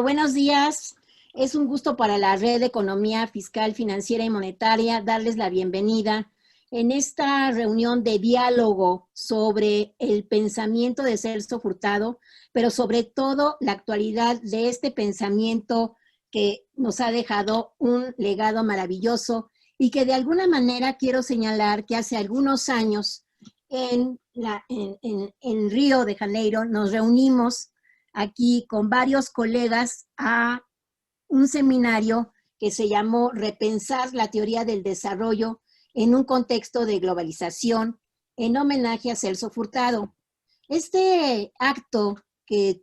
buenos días. Es un gusto para la Red de Economía Fiscal, Financiera y Monetaria darles la bienvenida en esta reunión de diálogo sobre el pensamiento de Celso Furtado, pero sobre todo la actualidad de este pensamiento que nos ha dejado un legado maravilloso y que de alguna manera quiero señalar que hace algunos años en Río de Janeiro nos reunimos aquí con varios colegas a un seminario que se llamó Repensar la teoría del desarrollo en un contexto de globalización, en homenaje a Celso Furtado. Este acto que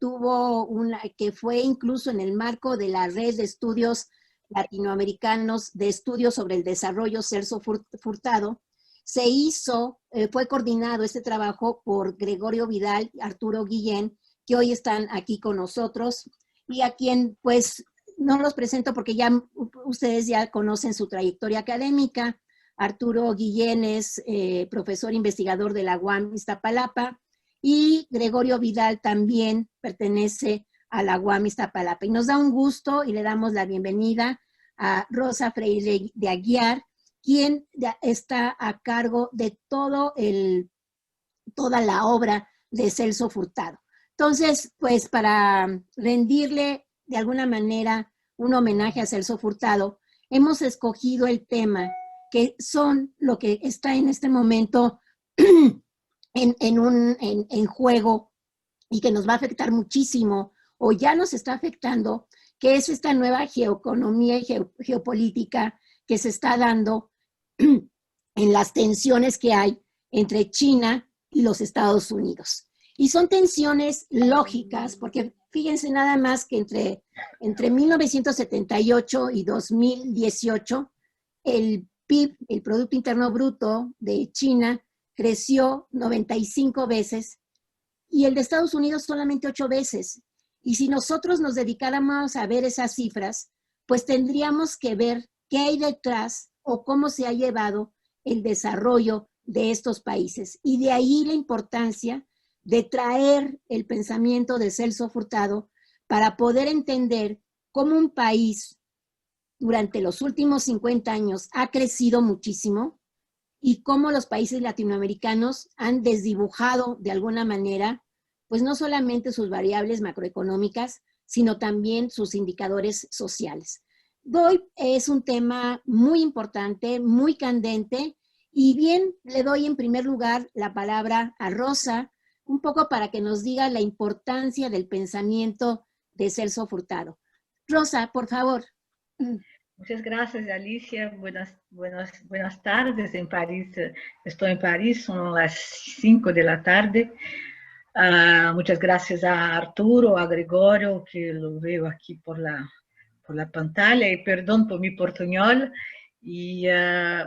fue incluso en el marco de la red de estudios latinoamericanos de estudios sobre el desarrollo Celso Furtado, fue coordinado este trabajo por Gregorio Vidal y Arturo Guillén, que hoy están aquí con nosotros, y a quien pues no los presento porque ustedes ya conocen su trayectoria académica. Arturo Guillén es profesor investigador de la UAM Iztapalapa y Gregorio Vidal también pertenece a la UAM Iztapalapa. Y nos da un gusto y le damos la bienvenida a Rosa Freire de Aguiar, quien está a cargo de toda la obra de Celso Furtado. Entonces, pues para rendirle de alguna manera un homenaje a Celso Furtado, hemos escogido el tema que son lo que está en este momento en juego y que nos va a afectar muchísimo, o ya nos está afectando, que es esta nueva geoeconomía y geopolítica que se está dando en las tensiones que hay entre China y los Estados Unidos. Y son tensiones lógicas, porque fíjense nada más que entre 1978 y 2018, el PIB, el Producto Interno Bruto de China, creció 95 veces y el de Estados Unidos solamente 8 veces. Y si nosotros nos dedicáramos a ver esas cifras, pues tendríamos que ver qué hay detrás o cómo se ha llevado el desarrollo de estos países. Y de ahí la importancia de traer el pensamiento de Celso Furtado para poder entender cómo un país durante los últimos 50 años ha crecido muchísimo y cómo los países latinoamericanos han desdibujado de alguna manera, pues no solamente sus variables macroeconómicas, sino también sus indicadores sociales. Hoy es un tema muy importante, muy candente, y bien, le doy en primer lugar la palabra a Rosa, un poco para que nos diga la importancia del pensamiento de Celso Furtado. Rosa, por favor. Muchas gracias, Alicia. Buenas tardes en París. Estoy en París, son las 5 de la tarde. Muchas gracias a Arturo, a Gregorio, que lo veo aquí por la pantalla, y perdón por mi portuñol. Y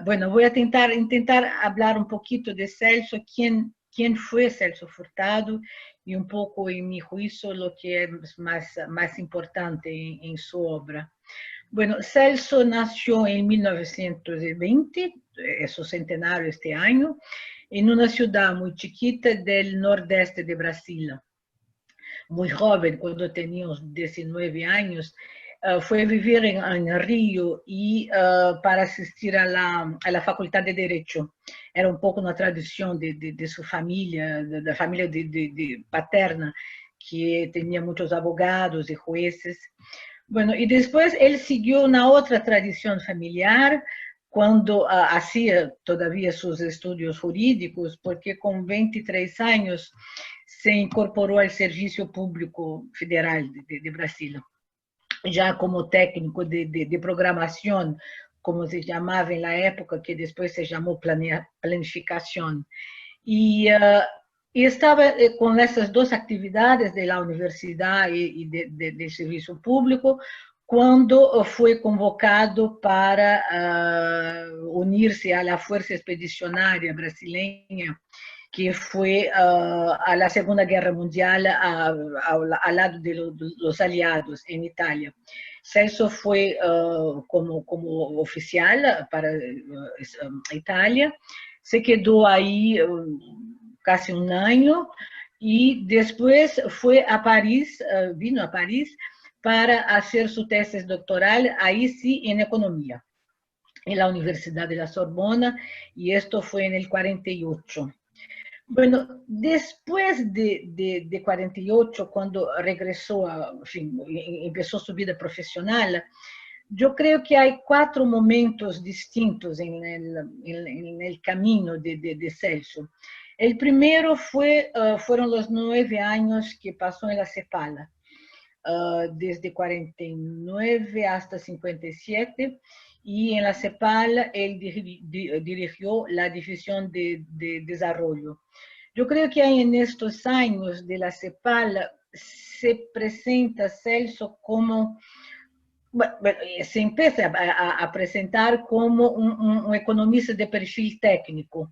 bueno, voy a intentar hablar un poquito de Celso, quién fue Celso Furtado y un poco, en mi juicio, lo que es más importante en su obra. Bueno, Celso nació en 1920, es su centenario este año, en una ciudad muy chiquita del nordeste de Brasil. Muy joven, cuando tenía unos 19 años, fue a vivir en Río y para asistir a la Facultad de Derecho. Era un poco una tradición de su familia, de la familia paterna, que tenía muchos abogados y jueces. Bueno, y después él siguió una otra tradición familiar cuando hacía todavía sus estudios jurídicos, porque con 23 años se incorporó al Servicio Público Federal de Brasil, ya como técnico de programación, como se llamaba en la época, que después se llamó planificación. Y estaba con esas dos actividades de la universidad y del servicio público cuando fue convocado para unirse a la Fuerza Expedicionaria Brasileña, que fue a la Segunda Guerra Mundial al lado de los aliados en Italia. Celso fue como oficial para Italia, se quedó ahí casi un año y después fue a París, vino a París para hacer su tesis doctoral, ahí sí, en economía, en la Universidad de la Sorbona, y esto fue en el 48. Bueno, después de 48, cuando regresó, en fin, empezó su vida profesional, yo creo que hay 4 momentos distintos en el camino de Celso. El primero fueron los 9 años que pasó en la CEPAL, desde 49 hasta 57, y en la CEPAL él dirigió la división de desarrollo. Yo creo que en estos años de la CEPAL se presenta Celso como, bueno, se empieza a presentar como un economista de perfil técnico.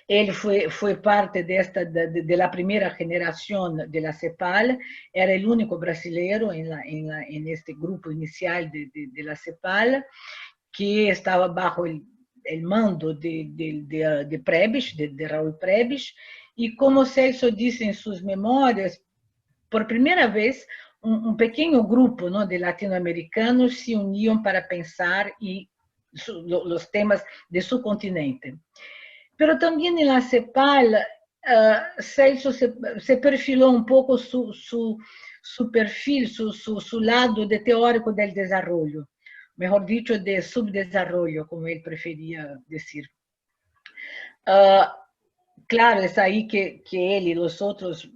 Él fue parte de la primera generación de la CEPAL, era el único brasileño en este grupo inicial de la CEPAL, que estaba bajo el mando de Prebisch, de Raúl Prebisch, y como Celso dice en sus memorias, por primera vez un pequeño grupo, ¿no?, de latinoamericanos se unían para pensar los temas de su continente. Pero también en la CEPAL, Celso se perfiló un poco su perfil, su lado de teórico del desarrollo, mejor dicho, de subdesarrollo, como él prefería decir. Claro, es ahí que él y los otros,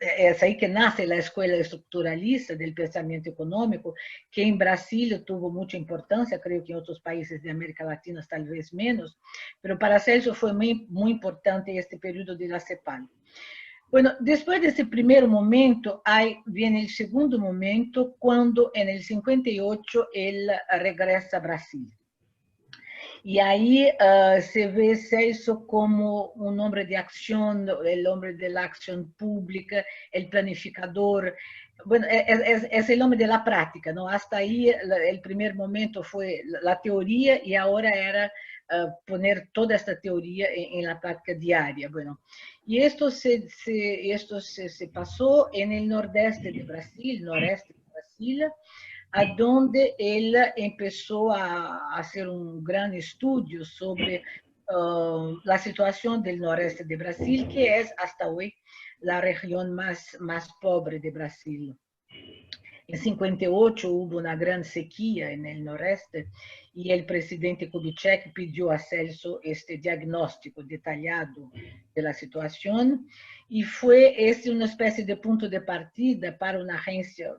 es ahí que nace la escuela estructuralista del pensamiento económico, que en Brasil tuvo mucha importancia, creo que en otros países de América Latina tal vez menos, pero para Celso fue muy importante este periodo de la CEPAL. Bueno, después de ese primer momento, viene el segundo momento, cuando en el 58 él regresa a Brasil. Y ahí se ve Celso como un hombre de acción, el hombre de la acción pública, el planificador. Bueno, es el hombre de la práctica, ¿no? Hasta ahí el primer momento fue la teoría y ahora era poner toda esta teoría en la práctica diaria. Bueno, y esto se pasó en el nordeste de Brasil, noreste de Brasil, a donde él empezó a hacer un gran estudio sobre la situación del noreste de Brasil, que es hasta hoy la región más pobre de Brasil. En 58 hubo una gran sequía en el noreste y el presidente Kubitschek pidió a Celso este diagnóstico detallado de la situación, y fue una especie de punto de partida para una agencia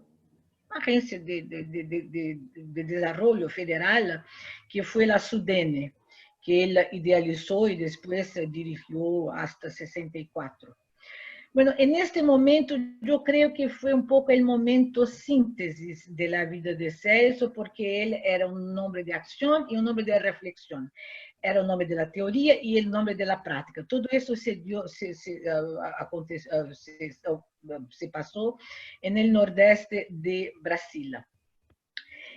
de desarrollo federal, que fue la SUDENE, que él idealizó y después dirigió hasta 64. Bueno, en este momento yo creo que fue un poco el momento síntesis de la vida de Celso, porque él era un hombre de acción y un hombre de reflexión. Era un hombre de la teoría y el nombre de la práctica. Todo eso se pasó en el nordeste de Brasil.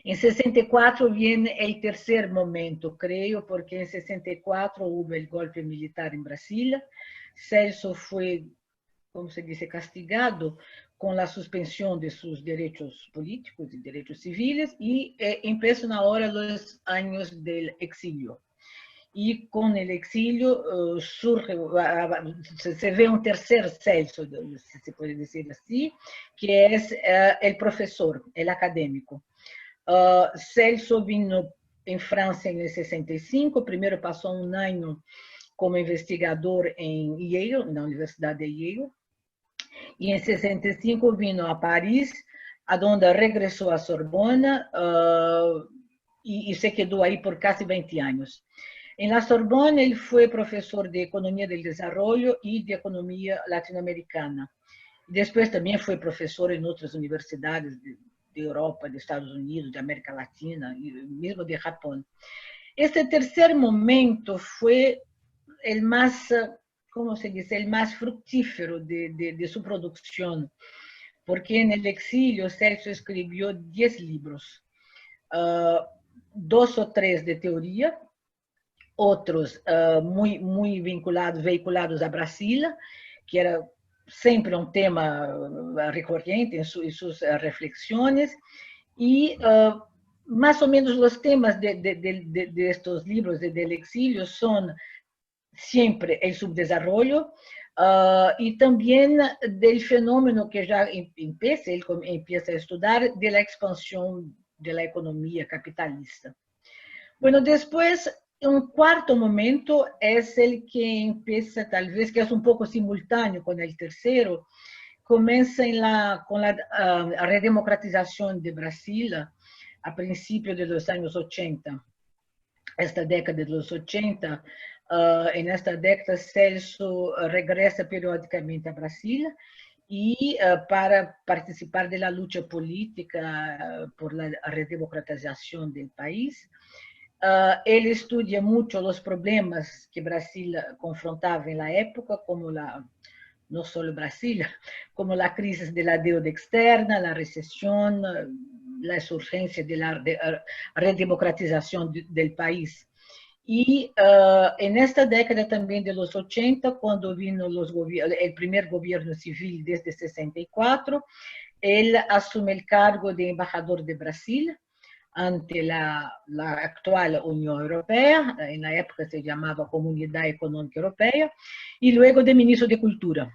En 64 viene el tercer momento, creo, porque en 64 hubo el golpe militar en Brasil. Celso fue, como se dice, castigado con la suspensión de sus derechos políticos y derechos civiles, y empiezan ahora los años del exilio. Y con el exilio se ve un tercer Celso, si se puede decir así, que es el profesor, el académico. Celso vino en Francia en el 65, primero pasó un año como investigador en Yale, en la Universidad de Yale, y en 65 vino a París, a donde regresó a Sorbona y se quedó ahí por casi 20 años. En la Sorbona él fue profesor de Economía del Desarrollo y de Economía Latinoamericana. Después también fue profesor en otras universidades de Europa, de Estados Unidos, de América Latina y mismo de Japón. Este tercer momento fue el más, ¿cómo se dice?, el más fructífero de su producción, porque en el exilio Celso escribió 10 libros, 2 o 3 de teoría, otros muy veiculados a Brasil, que era siempre un tema recurrente en sus reflexiones, y más o menos los temas de estos libros del exilio son siempre el subdesarrollo, y también del fenómeno que ya empieza, él empieza a estudiar, de la expansión de la economía capitalista. Bueno, después, un cuarto momento es el que empieza, tal vez, que es un poco simultáneo con el tercero, comienza con la redemocratización de Brasil a principios de los años 80. Esta década de los 80, en esta década Celso regresa periódicamente a Brasil y para participar de la lucha política por la redemocratización del país. Él estudia mucho los problemas que Brasil confrontaba en la época, como no solo Brasil, como la crisis de la deuda externa, la recesión, la urgencia de la redemocratización del país. Y en esta década también de los 80, cuando vino el primer gobierno civil desde 64, él asume el cargo de embajador de Brasil ante la actual Unión Europea, en la época se llamaba Comunidad Económica Europea, y luego de ministro de Cultura.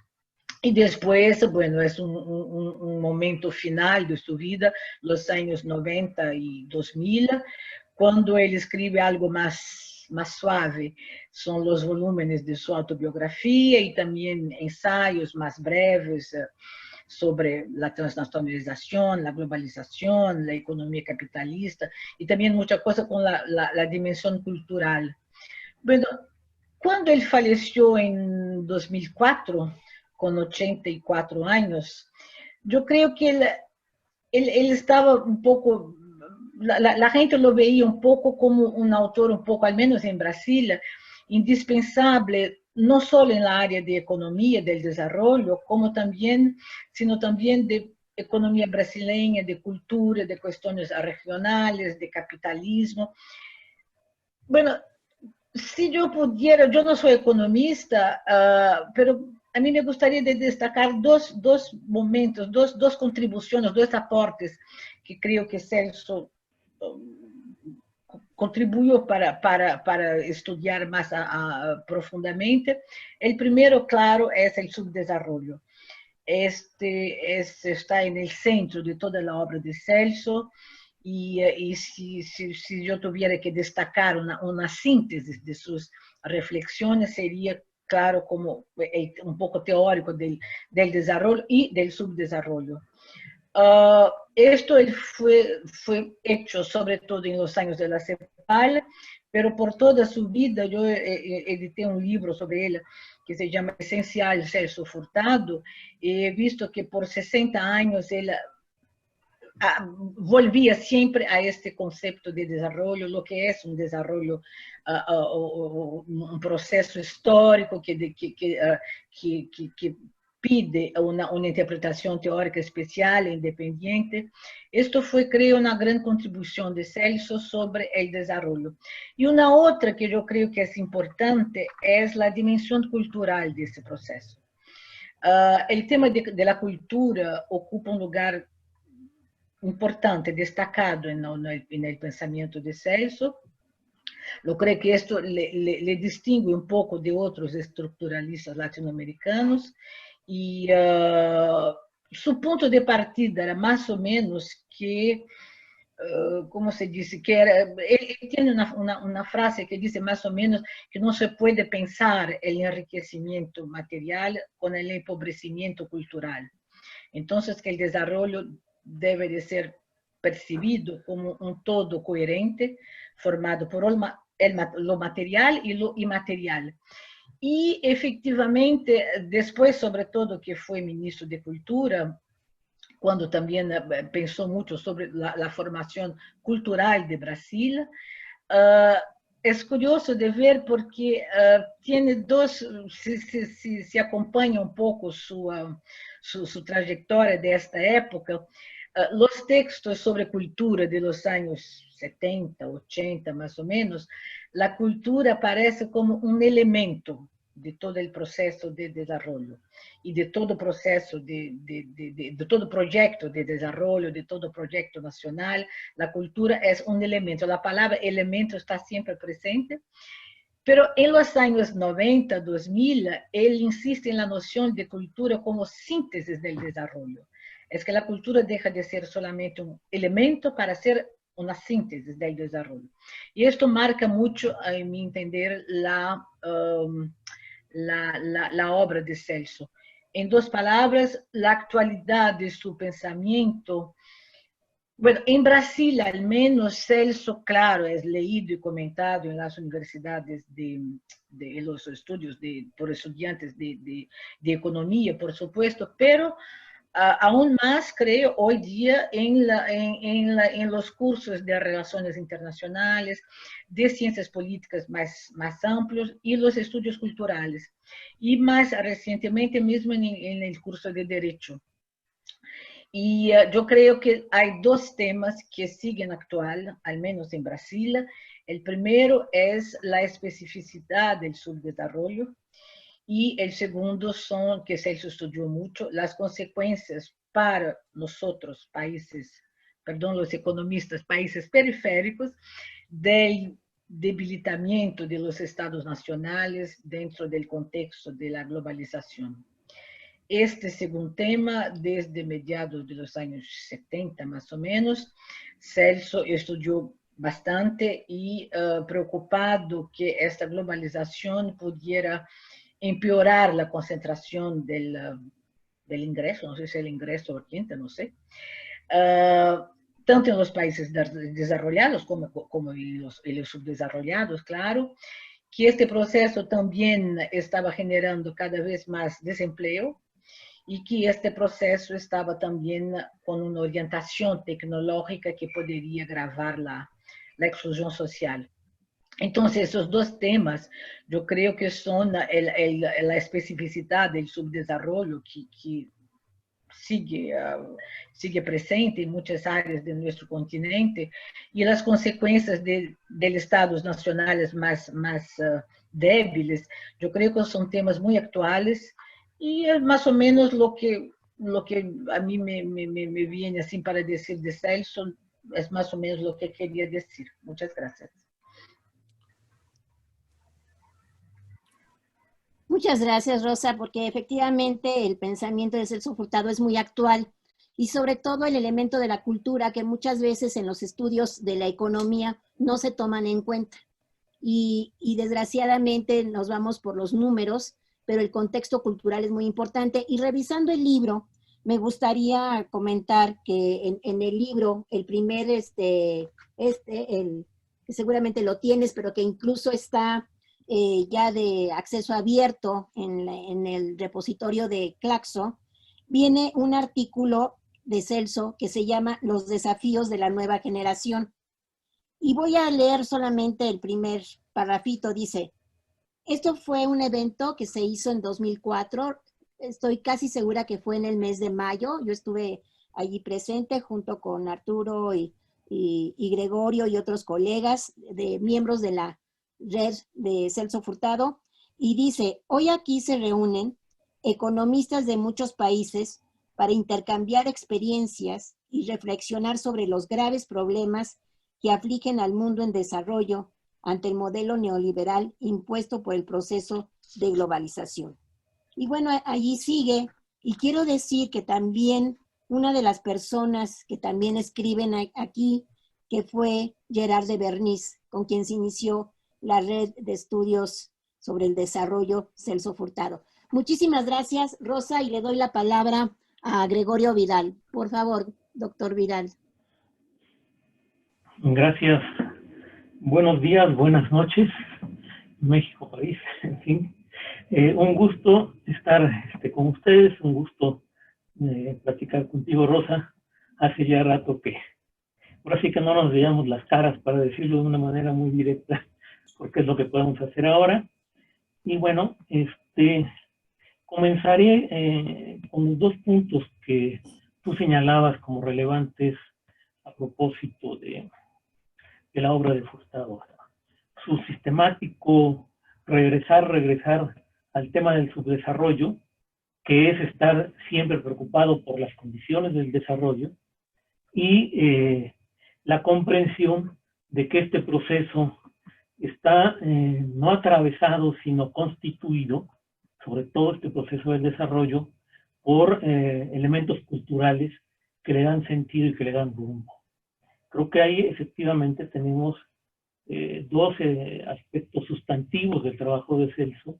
Y después, bueno, es un momento final de su vida, los años 90 y 2000, cuando él escribe algo más suave. Son los volúmenes de su autobiografía y también ensayos más breves sobre la transnacionalización, la globalización, la economía capitalista y también mucha cosa con la dimensión cultural. Bueno, cuando él falleció en 2004, con 84 años, yo creo que él estaba un poco, la gente lo veía un poco como un autor, un poco, al menos en Brasil, indispensable, no solo en la área de economía, del desarrollo, sino también de economía brasileña, de cultura, de cuestiones regionales, de capitalismo. Bueno, si yo pudiera, yo no soy economista, pero a mí me gustaría destacar dos momentos, dos contribuciones, dos aportes que creo que Celso contribuyó para estudiar más profundamente. El primero, claro, es el subdesarrollo. Está en el centro de toda la obra de Celso, y si yo tuviera que destacar una síntesis de sus reflexiones, sería, claro, como un poco teórico del desarrollo y del subdesarrollo. Esto fue hecho sobre todo en los años de la CEPAL, pero por toda su vida. Yo edité un libro sobre él que se llama Esencial Celso Furtado, y he visto que por 60 años él volvía siempre a este concepto de desarrollo, lo que es un desarrollo, un proceso histórico que pide una interpretación teórica especial e independiente. Esto fue, creo, una gran contribución de Celso sobre el desarrollo. Y una otra que yo creo que es importante es la dimensión cultural de este proceso. El tema de la cultura ocupa un lugar importante, destacado en el pensamiento de Celso. Yo creo que esto le distingue un poco de otros estructuralistas latinoamericanos, y su punto de partida era más o menos que, como se dice, que él tiene una frase que dice más o menos que no se puede pensar el enriquecimiento material con el empobrecimiento cultural. Entonces, que el desarrollo debe de ser percibido como un todo coherente, formado por lo material y lo inmaterial. Y efectivamente, después, sobre todo, que fue ministro de Cultura, cuando también pensó mucho sobre la formación cultural de Brasil, es curioso de ver porque tiene si acompaña un poco su trayectoria de esta época, los textos sobre cultura de los años 70, 80 más o menos, la cultura aparece como un elemento de todo el proceso de desarrollo y de todo proceso, de todo proyecto de desarrollo, de todo proyecto nacional. La cultura es un elemento, la palabra elemento está siempre presente, pero en los años 90, 2000, él insiste en la noción de cultura como síntesis del desarrollo. Es que la cultura deja de ser solamente un elemento para ser una síntesis del desarrollo. Y esto marca mucho, a mi entender, la obra de Celso. En dos palabras, la actualidad de su pensamiento. Bueno, en Brasil, al menos, Celso, claro, es leído y comentado en las universidades de los estudios por estudiantes de economía, por supuesto, pero aún más, creo, hoy día en los cursos de relaciones internacionales, de ciencias políticas más amplios y los estudios culturales. Y más recientemente mismo en el curso de Derecho. Y yo creo que hay dos temas que siguen actual, al menos en Brasil. El primero es la especificidad del subdesarrollo, y el segundo son, que Celso estudió mucho, las consecuencias para nosotros, países, perdón, los economistas, países periféricos, del debilitamiento de los estados nacionales dentro del contexto de la globalización. Este segundo tema, desde mediados de los años 70 más o menos, Celso estudió bastante y preocupado que esta globalización pudiera empeorar la concentración del ingreso, no sé si el ingreso o renta, no sé, tanto en los países desarrollados como en los subdesarrollados, claro, que este proceso también estaba generando cada vez más desempleo y que este proceso estaba también con una orientación tecnológica que podría agravar la exclusión social. Entonces, esos dos temas, yo creo que son la especificidad del subdesarrollo que sigue presente en muchas áreas de nuestro continente y las consecuencias de estados nacionales más débiles. Yo creo que son temas muy actuales y es más o menos lo que a mí me viene así para decir de Celso, es más o menos lo que quería decir. Muchas gracias. Muchas gracias, Rosa, porque efectivamente el pensamiento de Celso Furtado es muy actual y sobre todo el elemento de la cultura que muchas veces en los estudios de la economía no se toman en cuenta. Y desgraciadamente nos vamos por los números, pero el contexto cultural es muy importante. Y revisando el libro, me gustaría comentar que en el libro, el primer, que seguramente lo tienes, pero que incluso está ya de acceso abierto en el repositorio de Claxo, viene un artículo de Celso que se llama Los desafíos de la nueva generación. Y voy a leer solamente el primer parrafito. Dice, esto fue un evento que se hizo en 2004, estoy casi segura que fue en el mes de mayo, yo estuve allí presente junto con Arturo y Gregorio y otros colegas, miembros de la red de Celso Furtado, y dice, hoy aquí se reúnen economistas de muchos países para intercambiar experiencias y reflexionar sobre los graves problemas que afligen al mundo en desarrollo ante el modelo neoliberal impuesto por el proceso de globalización. Y bueno, allí sigue, y quiero decir que también una de las personas que también escriben aquí, que fue Gerard de Bernis, con quien se inició la red de estudios sobre el desarrollo Celso Furtado. Muchísimas gracias, Rosa, y le doy la palabra a Gregorio Vidal. Por favor, doctor Vidal. Gracias. Buenos días, buenas noches, México, París, en fin. Un gusto estar con ustedes, un gusto platicar contigo, Rosa. Hace ya rato que, ahora sí que no nos veíamos las caras, para decirlo de una manera muy directa, porque es lo que podemos hacer ahora. Y bueno, comenzaré con los dos puntos que tú señalabas como relevantes a propósito de la obra de Furtado. Su sistemático regresar al tema del subdesarrollo, que es estar siempre preocupado por las condiciones del desarrollo, y la comprensión de que este proceso está no atravesado, sino constituido, sobre todo este proceso del desarrollo, por elementos culturales que le dan sentido y que le dan rumbo. Creo que ahí efectivamente tenemos dos aspectos sustantivos del trabajo de Celso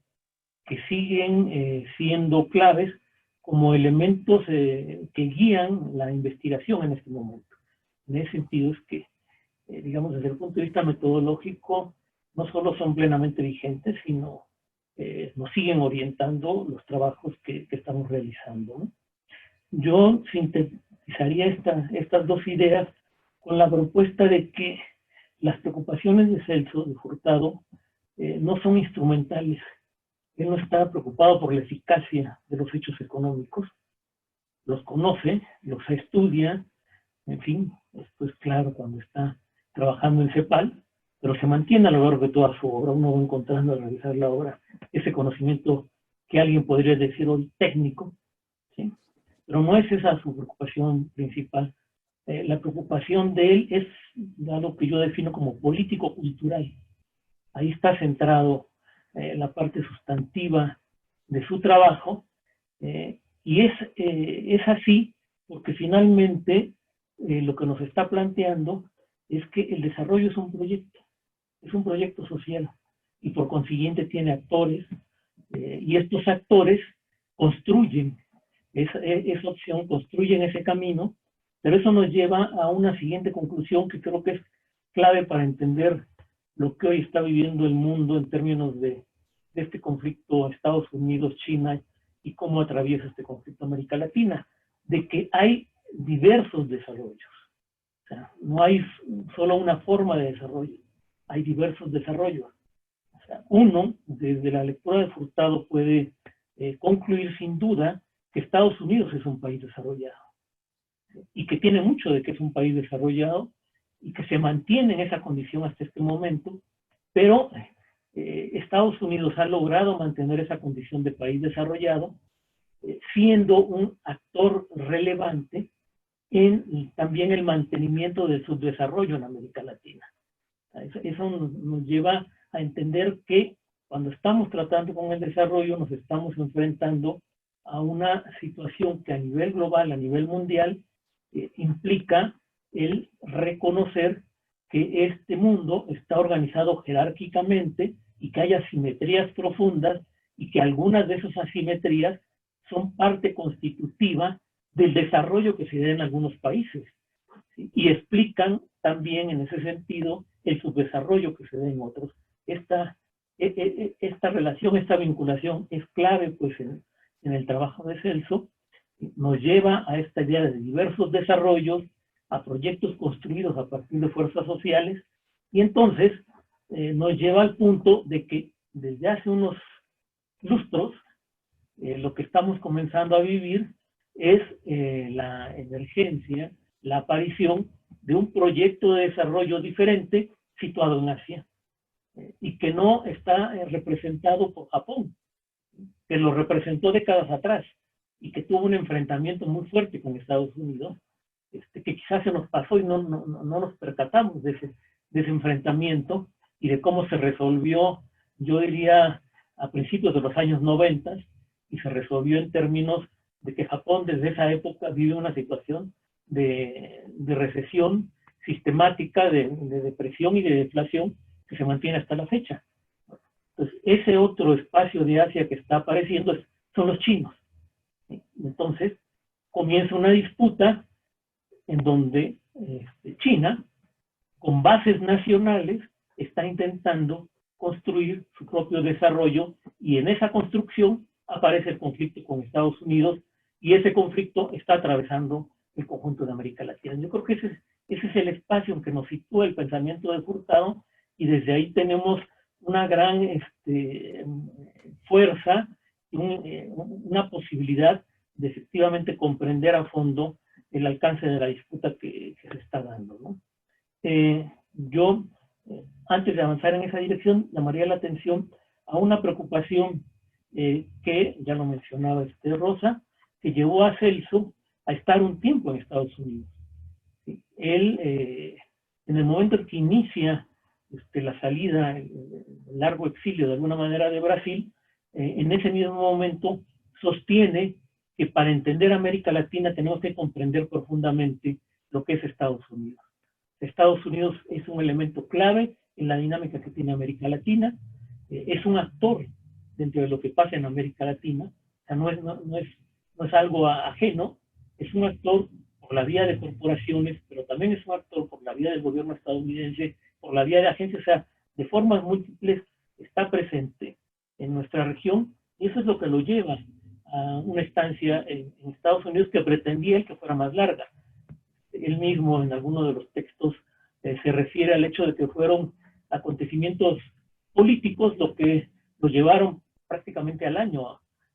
que siguen siendo claves como elementos que guían la investigación en este momento. En ese sentido es que, digamos, desde el punto de vista metodológico, no solo son plenamente vigentes, sino nos siguen orientando los trabajos que estamos realizando, ¿no? Yo sintetizaría estas dos ideas con la propuesta de que las preocupaciones de Celso, de Furtado, no son instrumentales. Él no está preocupado por la eficacia de los hechos económicos, los conoce, los estudia, en fin, esto es claro cuando está trabajando en CEPAL, pero se mantiene a lo largo de toda su obra. Uno va encontrando al realizar la obra ese conocimiento que alguien podría decir hoy técnico, ¿sí? Pero no es esa su preocupación principal. La preocupación de él es algo que yo defino como político-cultural. Ahí está centrado la parte sustantiva de su trabajo, y es así porque finalmente lo que nos está planteando es que el desarrollo es un proyecto social, y por consiguiente tiene actores, y estos actores construyen esa opción, construyen ese camino, pero eso nos lleva a una siguiente conclusión que creo que es clave para entender lo que hoy está viviendo el mundo en términos de este conflicto Estados Unidos-China y cómo atraviesa este conflicto América Latina, de que hay diversos desarrollos. O sea, no hay solo una forma de desarrollo, hay diversos desarrollos. O sea, uno, desde la lectura de Furtado, puede concluir sin duda que Estados Unidos es un país desarrollado, y que tiene mucho de que es un país desarrollado, y que se mantiene en esa condición hasta este momento, pero Estados Unidos ha logrado mantener esa condición de país desarrollado, siendo un actor relevante en también el mantenimiento del subdesarrollo en América Latina. Eso nos lleva a entender que cuando estamos tratando con el desarrollo nos estamos enfrentando a una situación que a nivel global, a nivel mundial, implica el reconocer que este mundo está organizado jerárquicamente y que hay asimetrías profundas, y que algunas de esas asimetrías son parte constitutiva del desarrollo que se da en algunos países, ¿sí? Y explican también en ese sentido el subdesarrollo que se da en otros. Esta relación, esta vinculación es clave pues en el trabajo de Celso. Nos lleva a esta idea de diversos desarrollos, a proyectos construidos a partir de fuerzas sociales, y entonces nos lleva al punto de que desde hace unos lustros lo que estamos comenzando a vivir es la emergencia, la aparición de un proyecto de desarrollo diferente situado en Asia, y que no está representado por Japón, que lo representó décadas atrás y que tuvo un enfrentamiento muy fuerte con Estados Unidos, que quizás se nos pasó y no nos percatamos de ese enfrentamiento y de cómo se resolvió, yo diría, a principios de los años 90, y se resolvió en términos de que Japón desde esa época vive una situación de recesión sistemática, de depresión y de deflación que se mantiene hasta la fecha. Entonces, ese otro espacio de Asia que está apareciendo son los chinos. Entonces, comienza una disputa en donde China, con bases nacionales, está intentando construir su propio desarrollo, y en esa construcción aparece el conflicto con Estados Unidos, y ese conflicto está atravesando el conjunto de América Latina. Yo creo que ese es el espacio en que nos sitúa el pensamiento de Furtado, y desde ahí tenemos una gran fuerza, una posibilidad de efectivamente comprender a fondo el alcance de la disputa que se está dando, ¿no? Yo, antes de avanzar en esa dirección, llamaría la atención a una preocupación que ya lo mencionaba Rosa, que llevó a Celso a estar un tiempo en Estados Unidos. ¿Sí? Él, en el momento en que inicia la salida, el largo exilio de alguna manera de Brasil, en ese mismo momento sostiene que para entender América Latina tenemos que comprender profundamente lo que es Estados Unidos. Estados Unidos es un elemento clave en la dinámica que tiene América Latina, es un actor dentro de lo que pasa en América Latina, o sea, no es algo ajeno, es un actor por la vía de corporaciones, pero también es un actor por la vía del gobierno estadounidense, por la vía de agencias, o sea, de formas múltiples está presente en nuestra región, y eso es lo que lo lleva a una estancia en Estados Unidos que pretendía que fuera más larga. Él mismo en alguno de los textos se refiere al hecho de que fueron acontecimientos políticos lo que lo llevaron prácticamente al año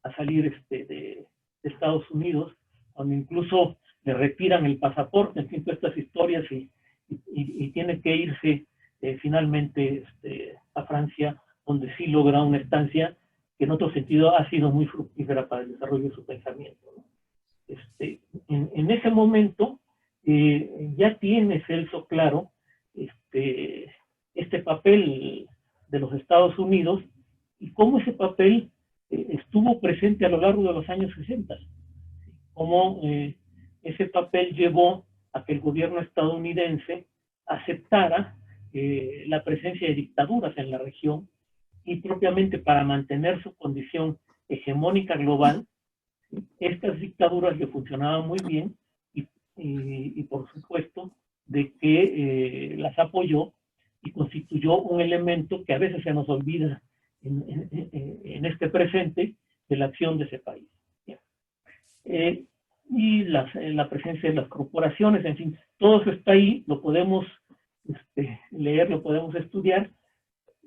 a salir de Estados Unidos, donde incluso le retiran el pasaporte, en fin, todas estas historias y tiene que irse finalmente a Francia, donde sí logra una estancia que en otro sentido ha sido muy fructífera para el desarrollo de su pensamiento, ¿no? En ese momento ya tiene Celso claro este papel de los Estados Unidos y cómo ese papel estuvo presente a lo largo de los años 60, cómo ese papel llevó a que el gobierno estadounidense aceptara la presencia de dictaduras en la región y propiamente para mantener su condición hegemónica global, estas dictaduras le funcionaban muy bien y por supuesto de que las apoyó y constituyó un elemento que a veces se nos olvida en este presente de la acción de ese país. Y la presencia de las corporaciones, en fin, todo eso está ahí, lo podemos leer, lo podemos estudiar,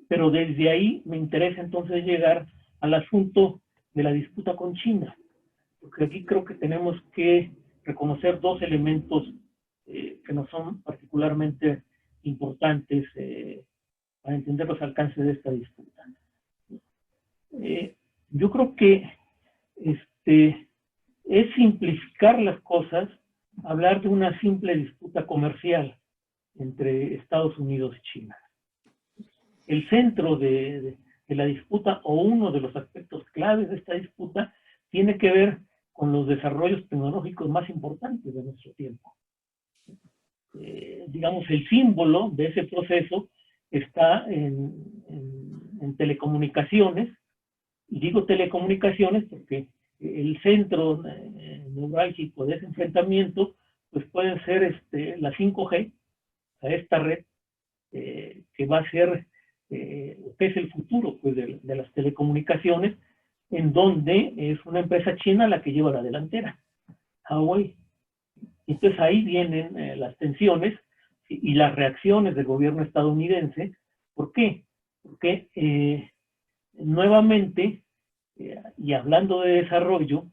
pero desde ahí me interesa entonces llegar al asunto de la disputa con China, porque aquí creo que tenemos que reconocer dos elementos que nos son particularmente importantes para entender los alcances de esta disputa. Yo creo que es simplificar las cosas, hablar de una simple disputa comercial entre Estados Unidos y China. El centro de la disputa, o uno de los aspectos claves de esta disputa, tiene que ver con los desarrollos tecnológicos más importantes de nuestro tiempo. Digamos, el símbolo de ese proceso está en telecomunicaciones, y digo telecomunicaciones porque el centro neurálgico de ese enfrentamiento pues pueden ser la 5G, o sea, esta red que va a ser, que es el futuro pues, de las telecomunicaciones, en donde es una empresa china la que lleva la delantera, Huawei. Entonces ahí vienen las tensiones y las reacciones del gobierno estadounidense. ¿Por qué? Porque nuevamente, y hablando de desarrollo,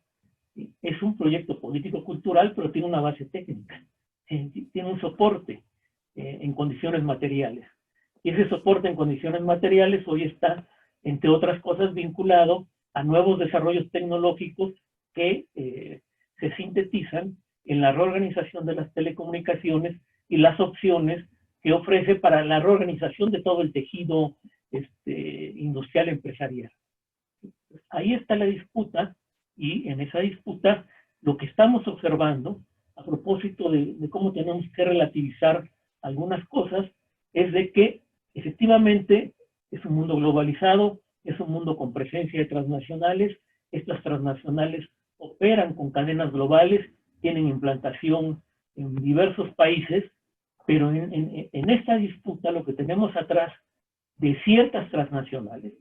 es un proyecto político-cultural, pero tiene una base técnica, tiene un soporte en condiciones materiales. Y ese soporte en condiciones materiales hoy está, entre otras cosas, vinculado a nuevos desarrollos tecnológicos que se sintetizan en la reorganización de las telecomunicaciones y las opciones que ofrece para la reorganización de todo el tejido industrial empresarial. Ahí está la disputa, y en esa disputa lo que estamos observando, a propósito de cómo tenemos que relativizar algunas cosas, es de que efectivamente es un mundo globalizado, es un mundo con presencia de transnacionales, estas transnacionales operan con cadenas globales, tienen implantación en diversos países, pero en esta disputa lo que tenemos atrás de ciertas transnacionales,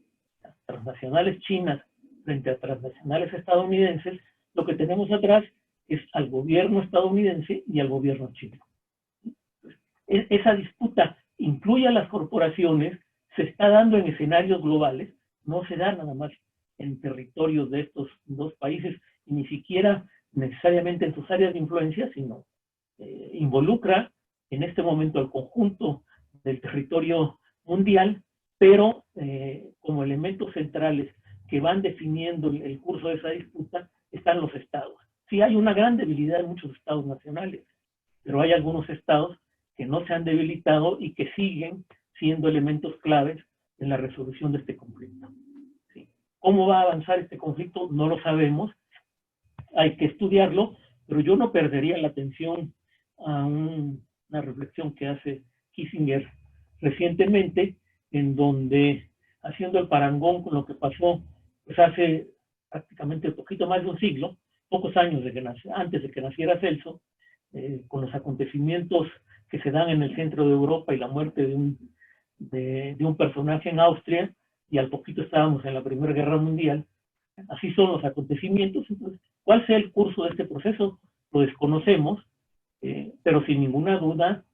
las transnacionales chinas frente a transnacionales estadounidenses, lo que tenemos atrás es al gobierno estadounidense y al gobierno chino. Esa disputa incluye a las corporaciones, se está dando en escenarios globales, no se da nada más en territorios de estos dos países, y ni siquiera necesariamente en sus áreas de influencia, sino involucra en este momento al conjunto del territorio mundial, pero como elementos centrales que van definiendo el curso de esa disputa están los estados. Sí hay una gran debilidad en muchos estados nacionales, pero hay algunos estados que no se han debilitado y que siguen siendo elementos claves en la resolución de este conflicto. ¿Sí? ¿Cómo va a avanzar este conflicto? No lo sabemos, hay que estudiarlo, pero yo no perdería la atención a una reflexión que hace Kissinger recientemente, en donde, haciendo el parangón con lo que pasó pues hace prácticamente un poquito más de un siglo, pocos años antes de que naciera Celso, con los acontecimientos que se dan en el centro de Europa y la muerte de un personaje en Austria, y al poquito estábamos en la Primera Guerra Mundial. Así son los acontecimientos. Entonces, ¿cuál sea el curso de este proceso? Lo desconocemos, pero sin ninguna duda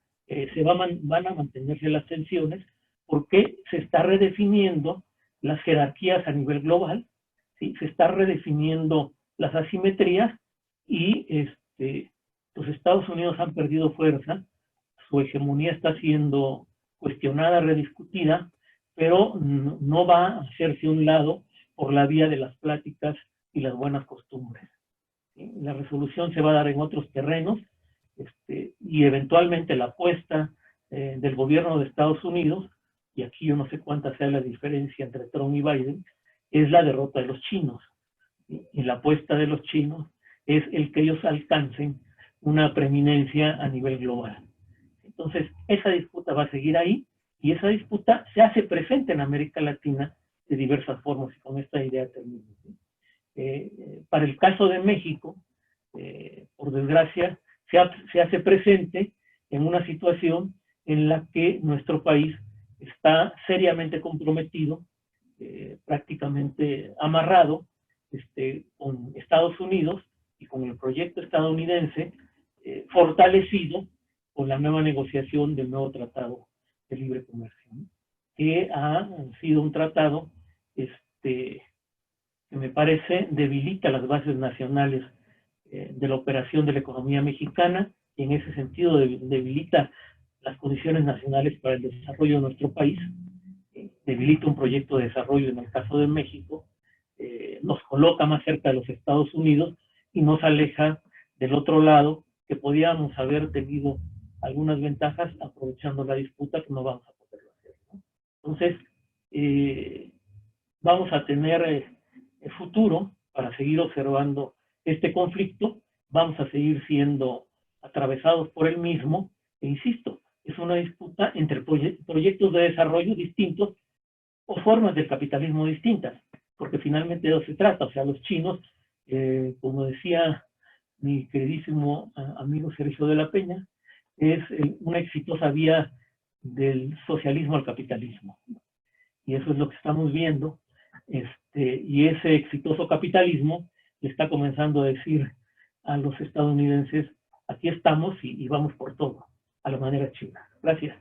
van a mantenerse las tensiones porque se está redefiniendo las jerarquías a nivel global, ¿sí? Se está redefiniendo las asimetrías y los Estados Unidos han perdido fuerza, su hegemonía está siendo cuestionada, rediscutida, pero no va a hacerse a un lado por la vía de las pláticas y las buenas costumbres. ¿Sí? La resolución se va a dar en otros terrenos y eventualmente la apuesta del gobierno de Estados Unidos, y aquí yo no sé cuánta sea la diferencia entre Trump y Biden, es la derrota de los chinos. ¿Sí? Y la apuesta de los chinos es el que ellos alcancen una preeminencia a nivel global. Entonces, esa disputa va a seguir ahí, y esa disputa se hace presente en América Latina de diversas formas, y con esta idea termino. Para el caso de México, por desgracia, se hace presente en una situación en la que nuestro país está seriamente comprometido, prácticamente amarrado con Estados Unidos y con el proyecto estadounidense, fortalecido con la nueva negociación del nuevo tratado de libre comercio, ¿no? Que ha sido un tratado que me parece debilita las bases nacionales de la operación de la economía mexicana, y en ese sentido debilita las condiciones nacionales para el desarrollo de nuestro país, debilita un proyecto de desarrollo en el caso de México, nos coloca más cerca de los Estados Unidos y nos aleja del otro lado, que podíamos haber tenido algunas ventajas aprovechando la disputa, que no vamos a poderlo hacer, ¿no? Entonces, vamos a tener futuro para seguir observando este conflicto, vamos a seguir siendo atravesados por el mismo, e insisto, es una disputa entre proyectos de desarrollo distintos o formas del capitalismo distintas, porque finalmente de eso se trata. O sea, los chinos, como decía mi queridísimo amigo Sergio de la Peña, es una exitosa vía del socialismo al capitalismo. Y eso es lo que estamos viendo, y ese exitoso capitalismo le está comenzando a decir a los estadounidenses: aquí estamos y vamos por todo, a la manera china. Gracias.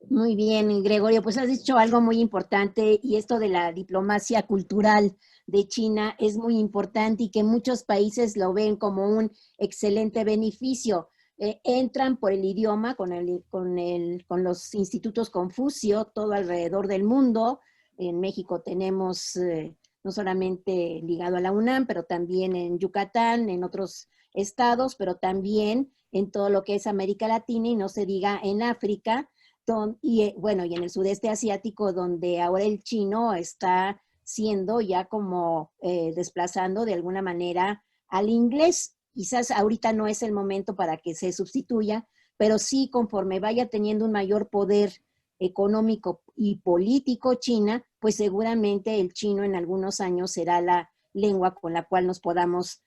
Muy bien, Gregorio, pues has dicho algo muy importante, y esto de la diplomacia cultural de China es muy importante, y que muchos países lo ven como un excelente beneficio. Entran por el idioma con los institutos Confucio todo alrededor del mundo. En México tenemos no solamente ligado a la UNAM, pero también en Yucatán, en otros estados, pero también en todo lo que es América Latina, y no se diga en África, y en el sudeste asiático, donde ahora el chino está siendo ya como desplazando de alguna manera al inglés. Quizás ahorita no es el momento para que se sustituya, pero sí, conforme vaya teniendo un mayor poder económico y político China, pues seguramente el chino en algunos años será la lengua con la cual nos podamos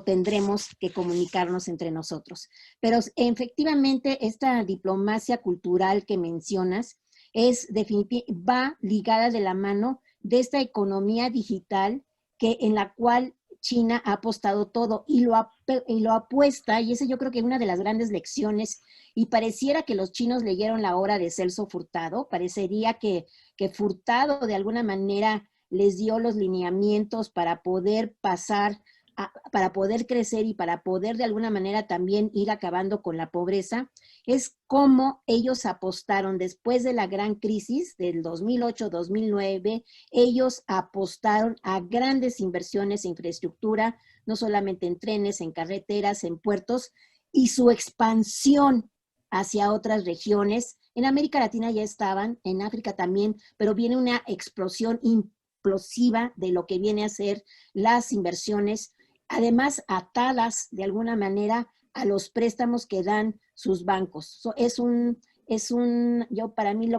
tendremos que comunicarnos entre nosotros. Pero efectivamente esta diplomacia cultural que mencionas va ligada de la mano de esta economía digital en la cual China ha apostado todo y lo apuesta, y esa yo creo que es una de las grandes lecciones, y pareciera que los chinos leyeron la obra de Celso Furtado. Parecería que Furtado de alguna manera les dio los lineamientos para poder pasar para poder crecer y para poder de alguna manera también ir acabando con la pobreza, es cómo ellos apostaron después de la gran crisis del 2008-2009, ellos apostaron a grandes inversiones en infraestructura, no solamente en trenes, en carreteras, en puertos, y su expansión hacia otras regiones. En América Latina ya estaban, en África también, pero viene una explosión explosiva de lo que viene a ser las inversiones, además atadas de alguna manera a los préstamos que dan sus bancos. Yo para mí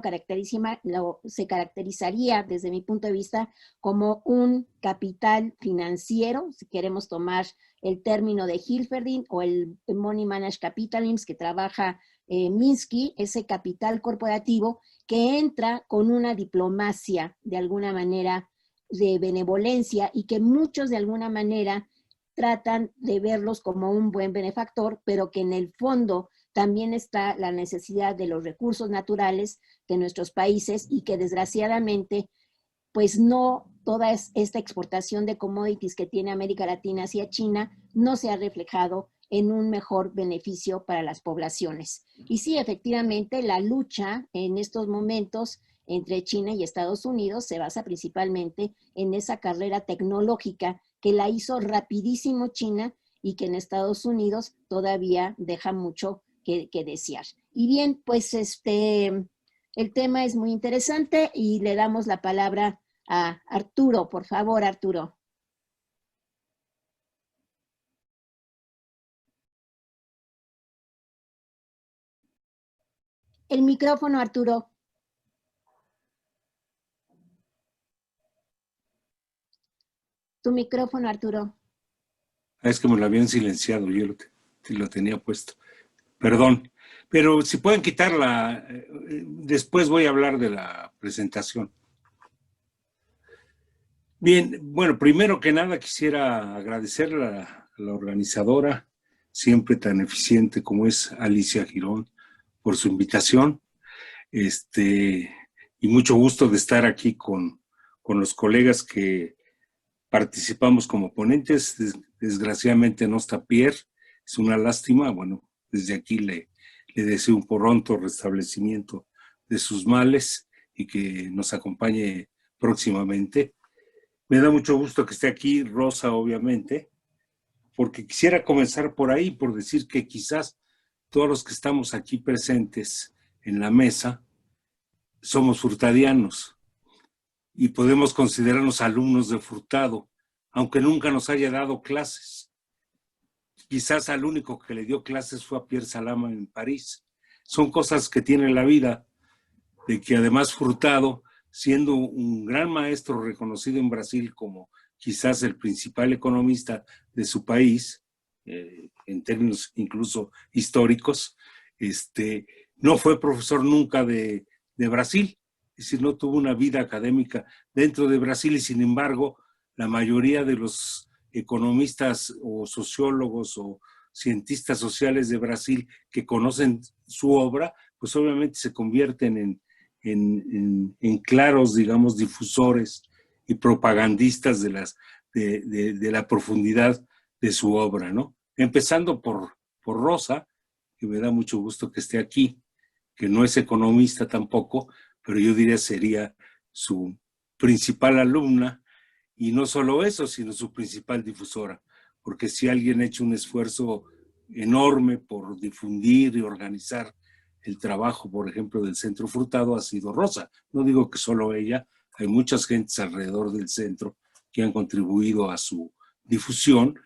se caracterizaría desde mi punto de vista como un capital financiero, si queremos tomar el término de Hilferding o el Money Managed Capitalism que trabaja Minsky, ese capital corporativo que entra con una diplomacia de alguna manera de benevolencia y que muchos de alguna manera tratan de verlos como un buen benefactor, pero que en el fondo también está la necesidad de los recursos naturales de nuestros países y que desgraciadamente, pues no toda esta exportación de commodities que tiene América Latina hacia China no se ha reflejado en un mejor beneficio para las poblaciones. Y sí, efectivamente, la lucha en estos momentos entre China y Estados Unidos se basa principalmente en esa carrera tecnológica que la hizo rapidísimo China y que en Estados Unidos todavía deja mucho que desear. Y bien, pues el tema es muy interesante y le damos la palabra a Arturo. Por favor, Arturo. El micrófono, Arturo. Tu micrófono, Arturo. Es que me lo habían silenciado, yo lo tenía puesto. Perdón, pero si pueden quitarla, después voy a hablar de la presentación. Bien, bueno, primero que nada quisiera agradecer a la organizadora, siempre tan eficiente como es Alicia Girón, por su invitación. Y mucho gusto de estar aquí con los colegas que participamos como ponentes. Desgraciadamente no está Pierre, es una lástima. Bueno, desde aquí le deseo un pronto restablecimiento de sus males y que nos acompañe próximamente. Me da mucho gusto que esté aquí Rosa, obviamente, porque quisiera comenzar por ahí, por decir que quizás todos los que estamos aquí presentes en la mesa somos furtadianos y podemos considerarnos alumnos de Furtado, aunque nunca nos haya dado clases. Quizás al único que le dio clases fue a Pierre Salama en París. Son cosas que tiene la vida, de que además Furtado, siendo un gran maestro reconocido en Brasil como quizás el principal economista de su país, en términos incluso históricos, no fue profesor nunca de Brasil, es decir, no tuvo una vida académica dentro de Brasil y sin embargo la mayoría de los economistas o sociólogos o cientistas sociales de Brasil que conocen su obra, pues obviamente se convierten en claros, digamos, difusores y propagandistas de la profundidad de su obra, ¿no? Empezando por Rosa, que me da mucho gusto que esté aquí, que no es economista tampoco, pero yo diría sería su principal alumna, y no solo eso, sino su principal difusora, porque si alguien ha hecho un esfuerzo enorme por difundir y organizar el trabajo, por ejemplo, del Centro Furtado, ha sido Rosa. No digo que solo ella, hay muchas gentes alrededor del centro que han contribuido a su difusión,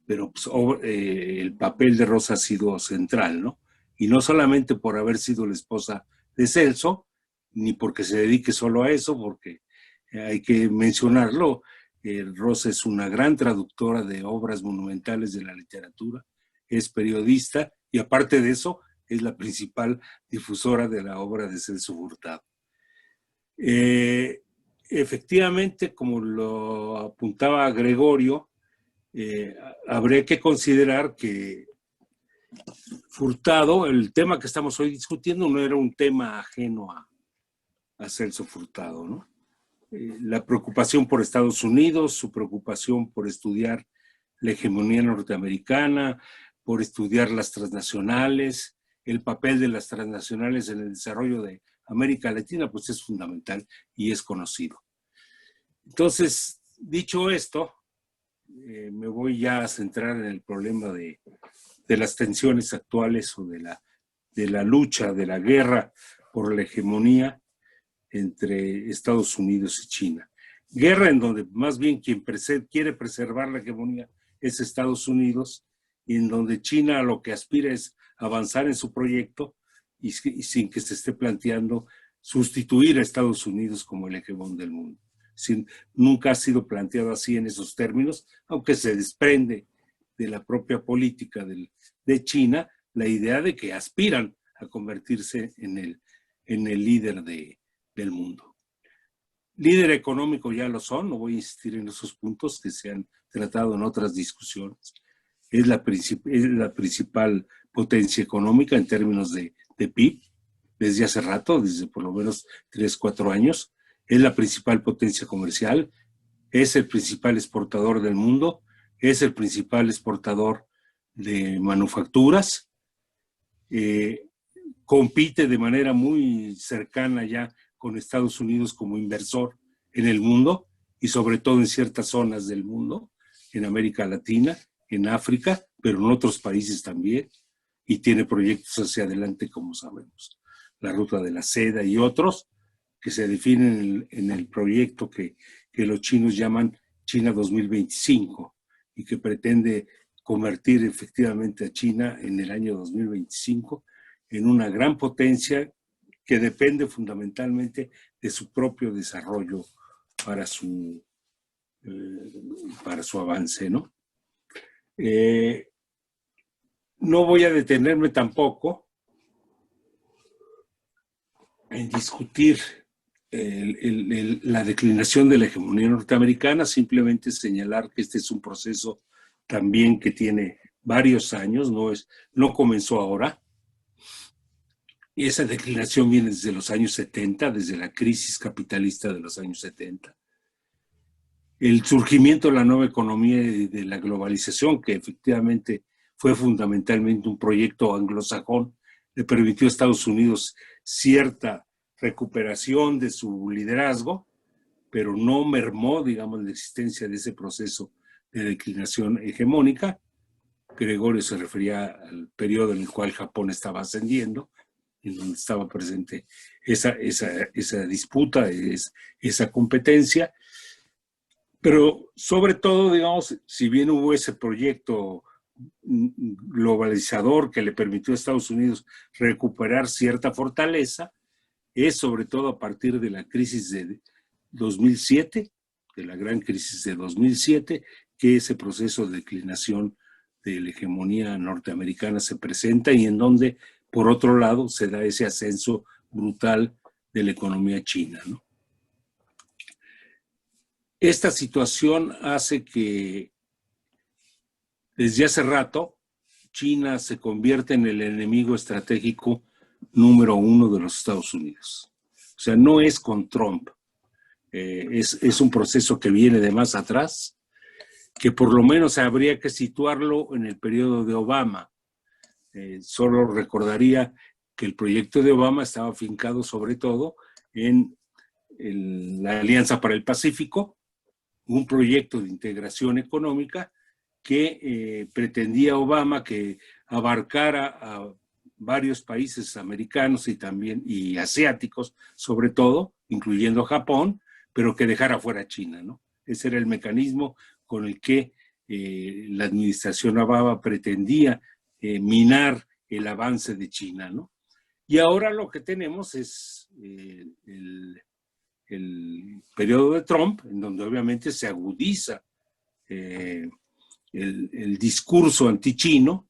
pero pues, el papel de Rosa ha sido central, ¿no? Y no solamente por haber sido la esposa de Celso, ni porque se dedique solo a eso, porque hay que mencionarlo, Rosa es una gran traductora de obras monumentales de la literatura, es periodista y aparte de eso es la principal difusora de la obra de Celso Furtado. Efectivamente, como lo apuntaba Gregorio, habría que considerar que Furtado, el tema que estamos hoy discutiendo, no era un tema ajeno a Celso Furtado, ¿no? La preocupación por Estados Unidos, su preocupación por estudiar la hegemonía norteamericana, por estudiar las transnacionales. El papel de las transnacionales en el desarrollo de América Latina, pues es fundamental y es conocido. Entonces, dicho esto, me voy ya a centrar en el problema de las tensiones actuales o de la lucha, de la guerra por la hegemonía entre Estados Unidos y China. Guerra en donde más bien quien quiere preservar la hegemonía es Estados Unidos, y en donde China lo que aspira es avanzar en su proyecto y sin que se esté planteando sustituir a Estados Unidos como el hegemón del mundo. Nunca ha sido planteado así en esos términos, aunque se desprende de la propia política de China la idea de que aspiran a convertirse en el líder del mundo. Líder económico ya lo son, no voy a insistir en esos puntos que se han tratado en otras discusiones. Es la principal potencia económica en términos de PIB, desde hace rato, desde por lo menos 3, 4 años. Es la principal potencia comercial, es el principal exportador del mundo, es el principal exportador de manufacturas, compite de manera muy cercana ya con Estados Unidos como inversor en el mundo y sobre todo en ciertas zonas del mundo, en América Latina, en África, pero en otros países también, y tiene proyectos hacia adelante, como sabemos, la Ruta de la Seda y otros que se definen en el proyecto que los chinos llaman China 2025 y que pretende convertir efectivamente a China en el año 2025 en una gran potencia que depende fundamentalmente de su propio desarrollo para su avance, ¿no? No voy a detenerme tampoco en discutir la declinación de la hegemonía norteamericana, simplemente señalar que este es un proceso también que tiene varios años, no comenzó ahora. Y esa declinación viene desde los años 70, desde la crisis capitalista de los años 70. El surgimiento de la nueva economía y de la globalización, que efectivamente fue fundamentalmente un proyecto anglosajón, le permitió a Estados Unidos cierta recuperación de su liderazgo, pero no mermó, digamos, la existencia de ese proceso de declinación hegemónica. Gregorio se refería al periodo en el cual Japón estaba ascendiendo, en donde estaba presente esa disputa, esa competencia. Pero sobre todo, digamos, si bien hubo ese proyecto globalizador que le permitió a Estados Unidos recuperar cierta fortaleza, es sobre todo a partir de la crisis de 2007, de la gran crisis de 2007, que ese proceso de declinación de la hegemonía norteamericana se presenta y en donde, por otro lado, se da ese ascenso brutal de la economía china, ¿no? Esta situación hace que desde hace rato China se convierte en el enemigo estratégico número 1 de los Estados Unidos. O sea, no es con Trump, es un proceso que viene de más atrás, que por lo menos habría que situarlo en el periodo de Obama. Solo recordaría que el proyecto de Obama estaba afincado sobre todo en la Alianza para el Pacífico, un proyecto de integración económica que pretendía Obama que abarcara a varios países americanos y asiáticos, sobre todo, incluyendo Japón, pero que dejara fuera a China, ¿no? Ese era el mecanismo con el que la administración Obama pretendía minar el avance de China, ¿no? Y ahora lo que tenemos es el periodo de Trump, en donde obviamente se agudiza el discurso antichino.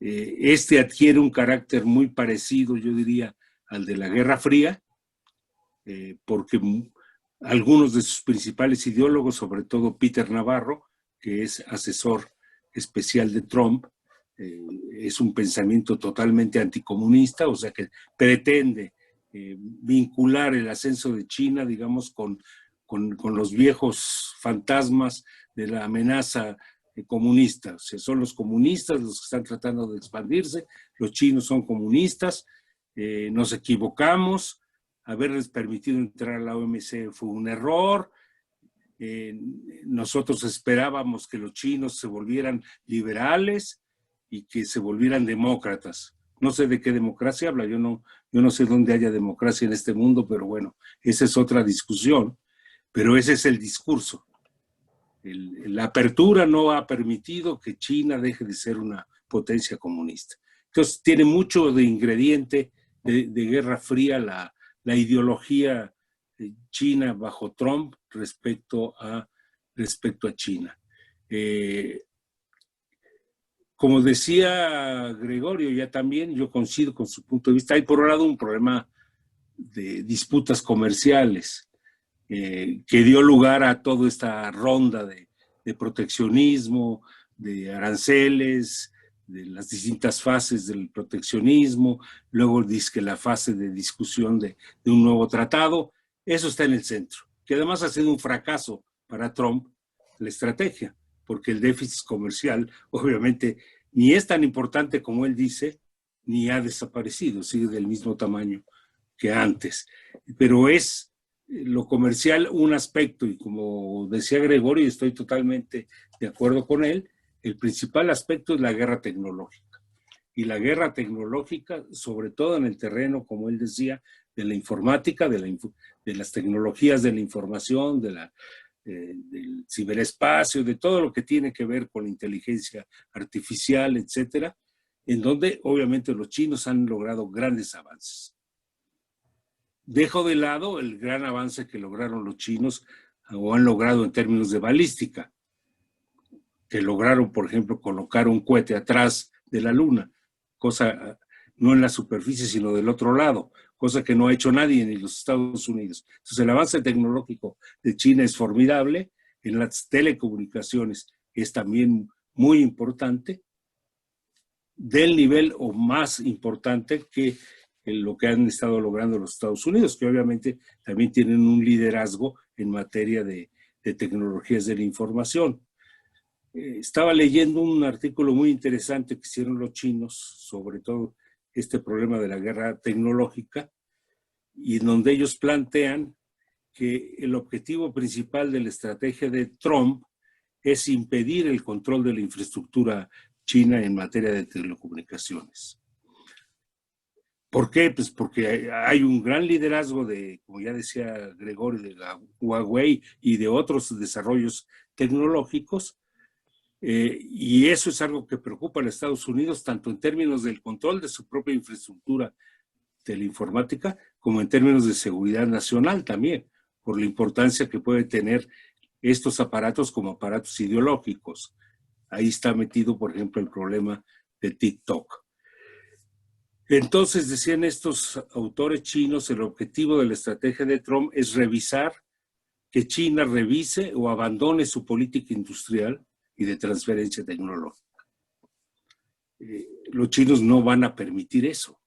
Este adquiere un carácter muy parecido, yo diría, al de la Guerra Fría, porque algunos de sus principales ideólogos, sobre todo Peter Navarro, que es asesor especial de Trump, es un pensamiento totalmente anticomunista, o sea que pretende vincular el ascenso de China, digamos, con los viejos fantasmas de la amenaza comunista. O sea, son los comunistas los que están tratando de expandirse, los chinos son comunistas, nos equivocamos, haberles permitido entrar a la OMC fue un error, nosotros esperábamos que los chinos se volvieran liberales y que se volvieran demócratas. No sé de qué democracia habla, yo no sé dónde haya democracia en este mundo, pero bueno, esa es otra discusión, pero ese es el discurso. La apertura no ha permitido que China deje de ser una potencia comunista. Entonces tiene mucho de ingrediente de Guerra Fría la ideología china bajo Trump respecto a China. Como decía Gregorio, ya también yo coincido con su punto de vista. Hay por un lado un problema de disputas comerciales que dio lugar a toda esta ronda de proteccionismo, de aranceles, de las distintas fases del proteccionismo, luego dice que la fase de discusión de un nuevo tratado. Eso está en el centro, que además ha sido un fracaso para Trump la estrategia, porque el déficit comercial obviamente ni es tan importante como él dice, ni ha desaparecido, sigue del mismo tamaño que antes. Pero es lo comercial un aspecto, y como decía Gregorio, y estoy totalmente de acuerdo con él, el principal aspecto es la guerra tecnológica. Y la guerra tecnológica, sobre todo en el terreno, como él decía, de la informática, de las tecnologías de la información, del ciberespacio, de todo lo que tiene que ver con la inteligencia artificial, etcétera, en donde obviamente los chinos han logrado grandes avances. Dejo de lado el gran avance que lograron los chinos o han logrado en términos de balística, que lograron, por ejemplo, colocar un cohete atrás de la Luna, cosa no en la superficie, sino del otro lado, cosa que no ha hecho nadie ni los Estados Unidos. Entonces, el avance tecnológico de China es formidable, en las telecomunicaciones es también muy importante, del nivel o más importante que lo que han estado logrando los Estados Unidos, que obviamente también tienen un liderazgo en materia de tecnologías de la información. Estaba leyendo un artículo muy interesante que hicieron los chinos sobre todo este problema de la guerra tecnológica, y en donde ellos plantean que el objetivo principal de la estrategia de Trump es impedir el control de la infraestructura china en materia de telecomunicaciones. ¿Por qué? Pues porque hay un gran liderazgo de, como ya decía Gregorio, de Huawei y de otros desarrollos tecnológicos, y eso es algo que preocupa a los Estados Unidos, tanto en términos del control de su propia infraestructura de la informática, como en términos de seguridad nacional también, por la importancia que puede tener estos aparatos como aparatos ideológicos. Ahí está metido, por ejemplo, el problema de TikTok. Entonces, decían estos autores chinos, el objetivo de la estrategia de Trump es revisar, que China revise o abandone su política industrial y de transferencia tecnológica. Los chinos no van a permitir eso,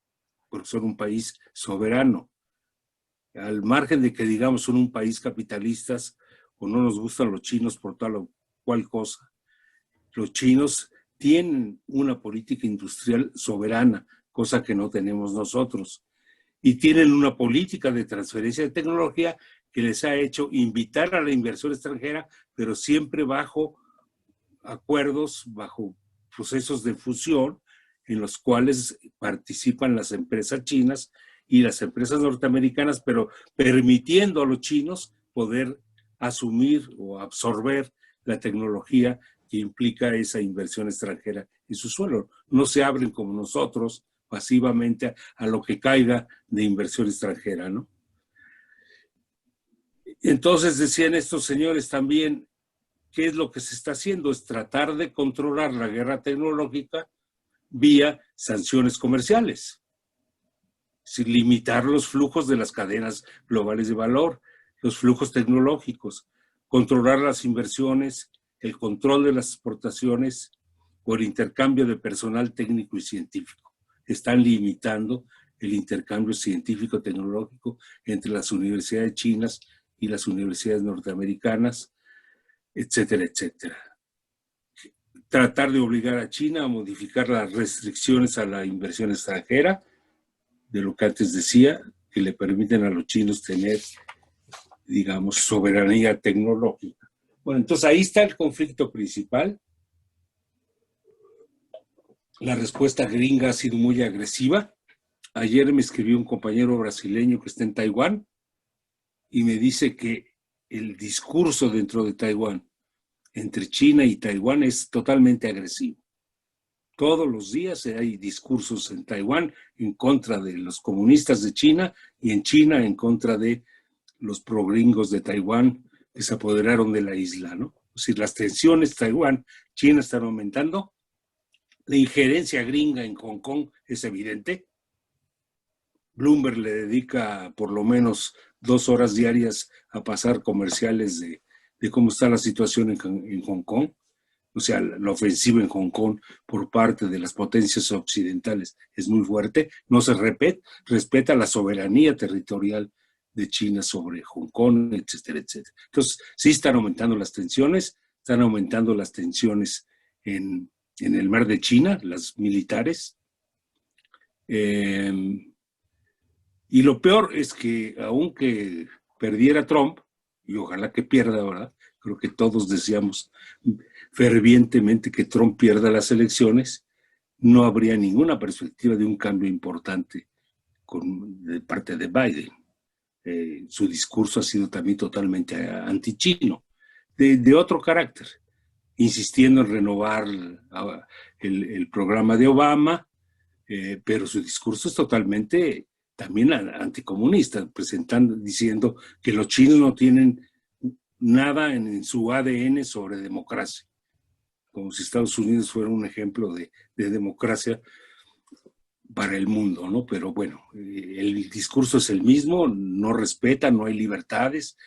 porque son un país soberano. Al margen de que digamos son un país capitalistas o no nos gustan los chinos por tal o cual cosa, los chinos tienen una política industrial soberana, cosa que no tenemos nosotros, y tienen una política de transferencia de tecnología que les ha hecho invitar a la inversión extranjera, pero siempre bajo acuerdos, bajo procesos de fusión en los cuales participan las empresas chinas y las empresas norteamericanas, pero permitiendo a los chinos poder asumir o absorber la tecnología que implica esa inversión extranjera en su suelo. No se abren como nosotros pasivamente a lo que caiga de inversión extranjera, ¿no? Entonces decían estos señores también, ¿qué es lo que se está haciendo? Es tratar de controlar la guerra tecnológica vía sanciones comerciales, sin limitar los flujos de las cadenas globales de valor, los flujos tecnológicos, controlar las inversiones, el control de las exportaciones o el intercambio de personal técnico y científico. Están limitando el intercambio científico-tecnológico entre las universidades chinas y las universidades norteamericanas, etcétera, etcétera. tratar de obligar a China a modificar las restricciones a la inversión extranjera, de lo que antes decía, que le permiten a los chinos tener, digamos, soberanía tecnológica. Bueno, entonces ahí está el conflicto principal. La respuesta gringa ha sido muy agresiva. Ayer me escribió un compañero brasileño que está en Taiwán y me dice que el discurso dentro de Taiwán entre China y Taiwán es totalmente agresivo. Todos los días hay discursos en Taiwán en contra de los comunistas de China y en China en contra de los progringos de Taiwán que se apoderaron de la isla, ¿no? Es decir, las tensiones Taiwán-China están aumentando. La injerencia gringa en Hong Kong es evidente. Bloomberg le dedica por lo menos 2 horas diarias a pasar comerciales de cómo está la situación en Hong Kong. O sea, la ofensiva en Hong Kong por parte de las potencias occidentales es muy fuerte. No se respeta la soberanía territorial de China sobre Hong Kong, etcétera, etcétera. Entonces, sí están aumentando las tensiones en el mar de China, las militares. Y lo peor es que, aunque perdiera Trump, y ojalá que pierda, ¿verdad? Creo que todos deseamos fervientemente que Trump pierda las elecciones, no habría ninguna perspectiva de un cambio importante de parte de Biden. Su discurso ha sido también totalmente antichino, de otro carácter, insistiendo en renovar el programa de Obama, pero su discurso es totalmente también anticomunista, diciendo que los chinos no tienen nada en su ADN sobre democracia, como si Estados Unidos fuera un ejemplo de democracia para el mundo, ¿no? Pero bueno, el discurso es el mismo, no respeta, no hay libertades,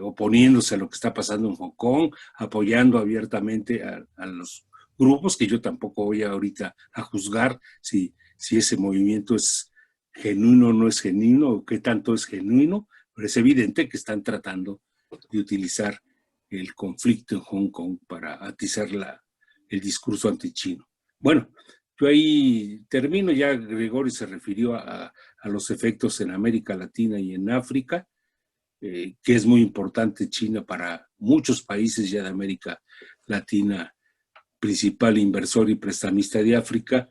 oponiéndose a lo que está pasando en Hong Kong, apoyando abiertamente a los grupos, que yo tampoco voy ahorita a juzgar si ese movimiento es genuino o no es genuino, o qué tanto es genuino, pero es evidente que están tratando de utilizar el conflicto en Hong Kong para atizar el discurso antichino. Bueno, yo ahí termino. Ya Gregorio se refirió a los efectos en América Latina y en África, que es muy importante China para muchos países ya de América Latina, principal inversor y prestamista de África,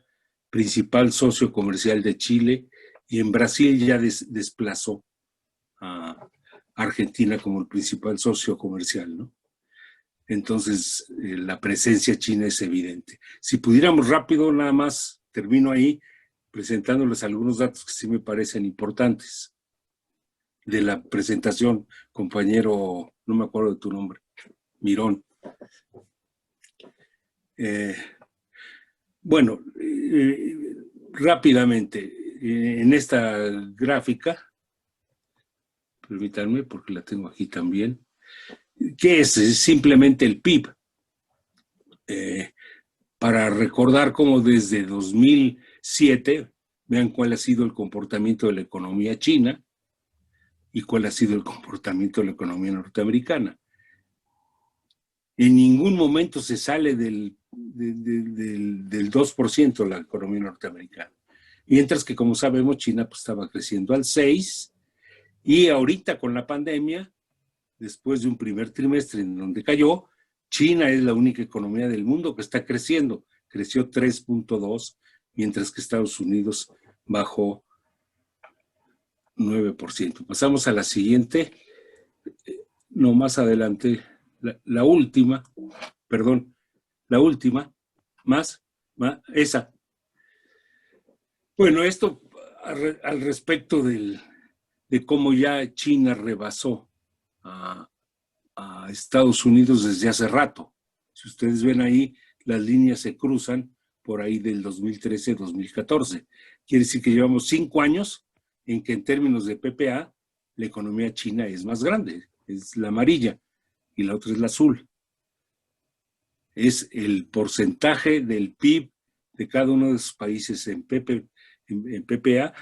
principal socio comercial de Chile, y en Brasil ya desplazó a Argentina como el principal socio comercial, ¿no? Entonces, la presencia china es evidente. Si pudiéramos rápido, nada más termino ahí presentándoles algunos datos que sí me parecen importantes de la presentación, compañero, no me acuerdo de tu nombre, Mirón. Bueno, rápidamente, en esta gráfica, permítanme porque la tengo aquí también, ¿qué es? Es simplemente el PIB. Para recordar cómo desde 2007, vean cuál ha sido el comportamiento de la economía china y cuál ha sido el comportamiento de la economía norteamericana. En ningún momento se sale del 2% la economía norteamericana. Mientras que, como sabemos, China pues, estaba creciendo al 6%, y ahorita con la pandemia, después de un primer trimestre en donde cayó, China es la única economía del mundo que está creciendo. Creció 3.2%, mientras que Estados Unidos bajó 9%. Pasamos a la siguiente. No, más adelante, la última, esa. Bueno, esto al respecto de cómo ya China rebasó a Estados Unidos desde hace rato. Si ustedes ven ahí, las líneas se cruzan por ahí del 2013-2014. Quiere decir que llevamos 5 años en que en términos de PPA, la economía china es más grande, es la amarilla y la otra es la azul. Es el porcentaje del PIB de cada uno de esos países en PPA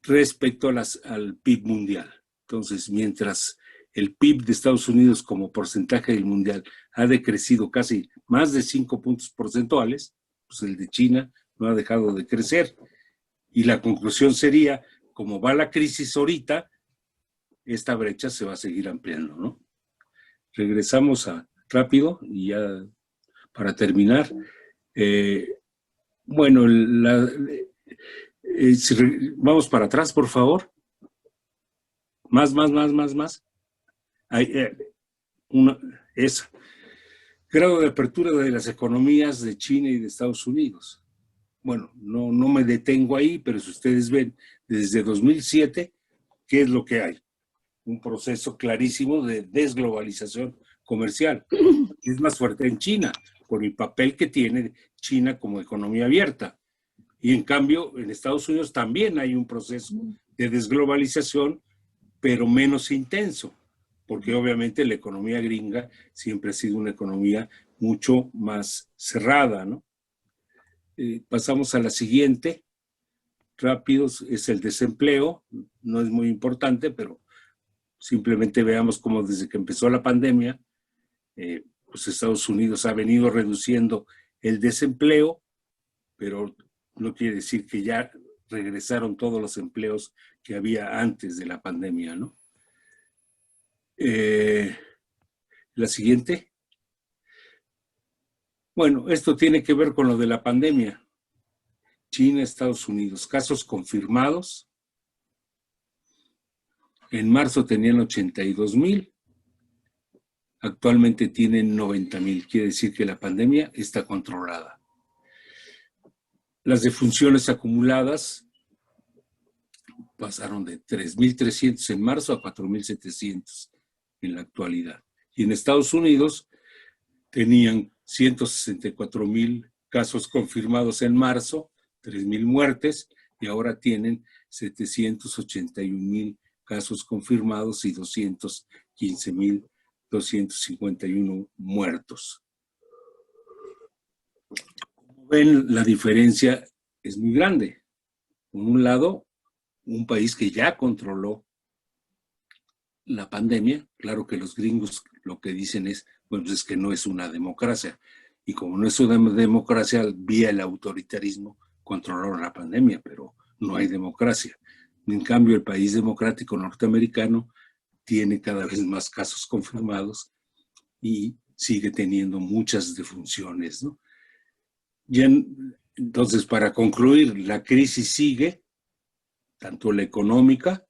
respecto al PIB mundial. Entonces, mientras el PIB de Estados Unidos como porcentaje del mundial ha decrecido casi más de 5 puntos porcentuales, pues el de China no ha dejado de crecer. Y la conclusión sería, como va la crisis ahorita, esta brecha se va a seguir ampliando, ¿no? Regresamos rápido y ya para terminar. Bueno, vamos para atrás, por favor. Más. Esa. Grado de apertura de las economías de China y de Estados Unidos. Bueno, no me detengo ahí, pero si ustedes ven, desde 2007, ¿qué es lo que hay? Un proceso clarísimo de desglobalización comercial. Es más fuerte en China, por el papel que tiene China como economía abierta. Y en cambio, en Estados Unidos también hay un proceso de desglobalización, pero menos intenso, porque obviamente la economía gringa siempre ha sido una economía mucho más cerrada, ¿no? Pasamos a la siguiente. Rápido, es el desempleo. No es muy importante, pero simplemente veamos cómo desde que empezó la pandemia, pues Estados Unidos ha venido reduciendo el desempleo, pero no quiere decir que ya regresaron todos los empleos que había antes de la pandemia, ¿no? La siguiente. Bueno, esto tiene que ver con lo de la pandemia. China, Estados Unidos, casos confirmados. En marzo tenían 82,000. Actualmente tienen 90,000. Quiere decir que la pandemia está controlada. Las defunciones acumuladas pasaron de 3,300 en marzo a 4,700 en la actualidad. Y en Estados Unidos tenían 164,000 casos confirmados en marzo, 3,000 muertes, y ahora tienen 781,000 casos confirmados y 215,251 muertos. Como ven, la diferencia es muy grande. Por un lado, un país que ya controló la pandemia. Claro que los gringos lo que dicen es, bueno, es que no es una democracia. Y como no es una democracia, vía el autoritarismo controlaron la pandemia, pero no hay democracia. En cambio, el país democrático norteamericano tiene cada vez más casos confirmados y sigue teniendo muchas defunciones, ¿no? Entonces, para concluir, la crisis sigue, tanto la económica,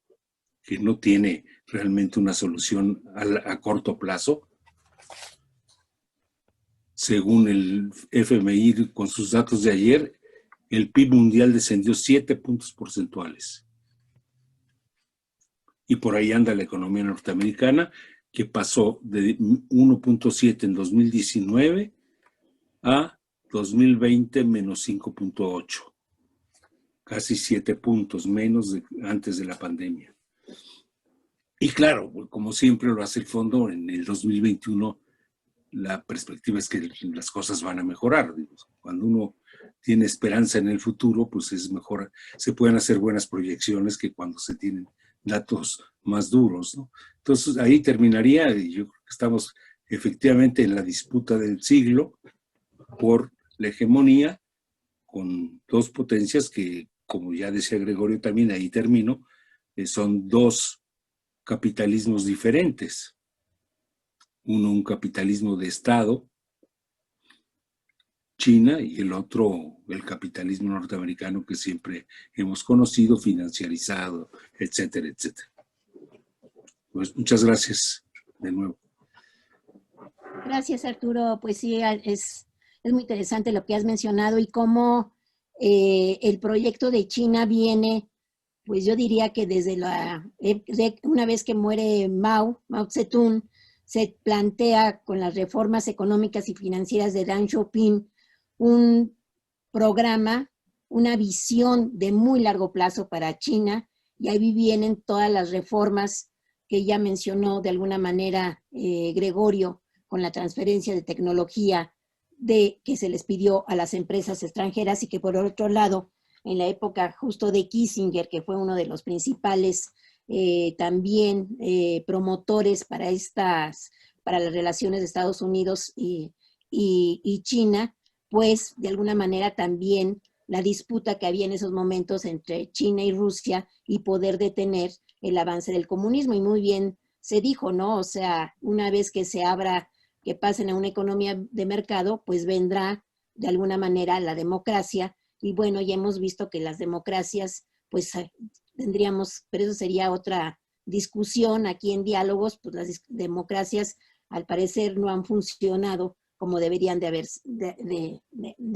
que no tiene realmente una solución a corto plazo. Según el FMI, con sus datos de ayer, el PIB mundial descendió 7 puntos porcentuales. Y por ahí anda la economía norteamericana, que pasó de 1.7 en 2019 a 2020 menos 5.8. Casi 7 puntos menos antes de la pandemia. Y claro, como siempre lo hace el fondo, en el 2021 la perspectiva es que las cosas van a mejorar. Cuando uno tiene esperanza en el futuro, pues es mejor, se pueden hacer buenas proyecciones que cuando se tienen datos más duros, ¿no? Entonces ahí terminaría, y yo creo que estamos efectivamente en la disputa del siglo por la hegemonía con dos potencias que, como ya decía Gregorio también, ahí termino, son dos capitalismos diferentes. Uno, un capitalismo de Estado, China, y el otro, el capitalismo norteamericano que siempre hemos conocido, financiarizado, etcétera, etcétera. Pues muchas gracias de nuevo. Gracias, Arturo. Pues sí, es muy interesante lo que has mencionado y cómo el proyecto de China viene, pues yo diría que desde una vez que muere Mao Zedong, se plantea con las reformas económicas y financieras de Deng Xiaoping un programa, una visión de muy largo plazo para China, y ahí vienen todas las reformas que ya mencionó de alguna manera Gregorio, con la transferencia de tecnología que se les pidió a las empresas extranjeras, y que por otro lado, en la época justo de Kissinger, que fue uno de los principales también promotores para las relaciones de Estados Unidos y China, pues de alguna manera también la disputa que había en esos momentos entre China y Rusia y poder detener el avance del comunismo. Y muy bien se dijo, ¿no? O sea, una vez que se abra, que pasen a una economía de mercado, pues vendrá de alguna manera la democracia. Y bueno, ya hemos visto que las democracias, pues tendríamos, pero eso sería otra discusión aquí en Diálogos, pues las democracias al parecer no han funcionado como deberían de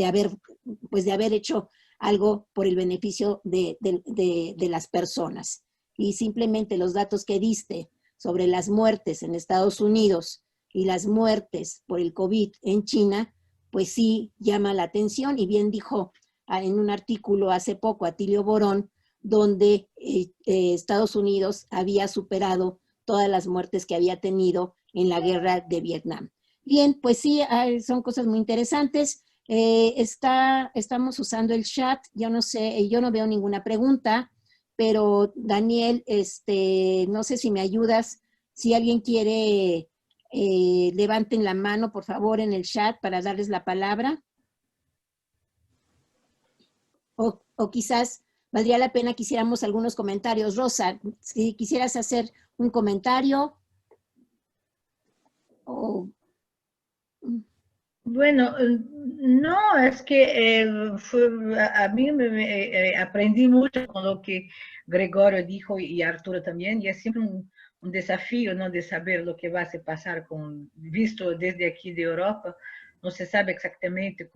haber hecho algo por el beneficio de las personas. Y simplemente los datos que diste sobre las muertes en Estados Unidos y las muertes por el COVID en China, pues sí llama la atención. Y bien dijo en un artículo hace poco Atilio Borón, donde Estados Unidos había superado todas las muertes que había tenido en la guerra de Vietnam. Bien, pues sí, son cosas muy interesantes. Estamos usando el chat, yo no sé, yo no veo ninguna pregunta, pero Daniel, no sé si me ayudas, si alguien quiere, levanten la mano, por favor, en el chat para darles la palabra. O quizás valdría la pena que hiciéramos algunos comentarios. Rosa, si quisieras hacer un comentario o... Bueno, no, es que a mí aprendí mucho con lo que Gregorio dijo y Arturo también, y es siempre un desafío, ¿no? De saber lo que va a pasar visto desde aquí de Europa, no se sabe exactamente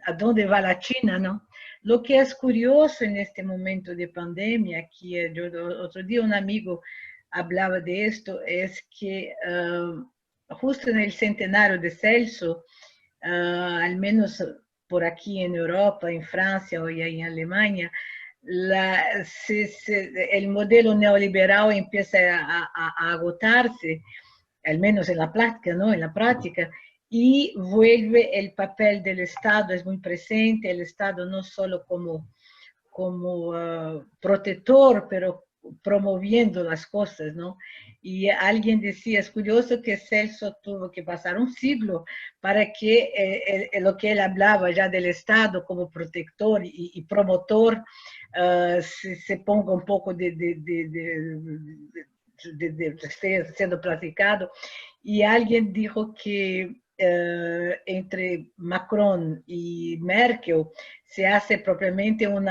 a dónde va la China, ¿no? Lo que es curioso en este momento de pandemia, que otro día un amigo hablaba de esto, es que justo en el centenario de Celso, al menos por aquí en Europa, en Francia o en Alemania, el modelo neoliberal empieza a agotarse, al menos en la práctica, ¿no? En la práctica, y vuelve el papel del Estado, es muy presente, el Estado no solo como protector, pero promoviendo las cosas, ¿no? Y alguien decía, es curioso que Celso tuvo que pasar un siglo para que lo que él hablaba ya del Estado como protector y promotor se ponga un poco siendo practicado. Y alguien dijo que entre Macron y Merkel se hace propiamente un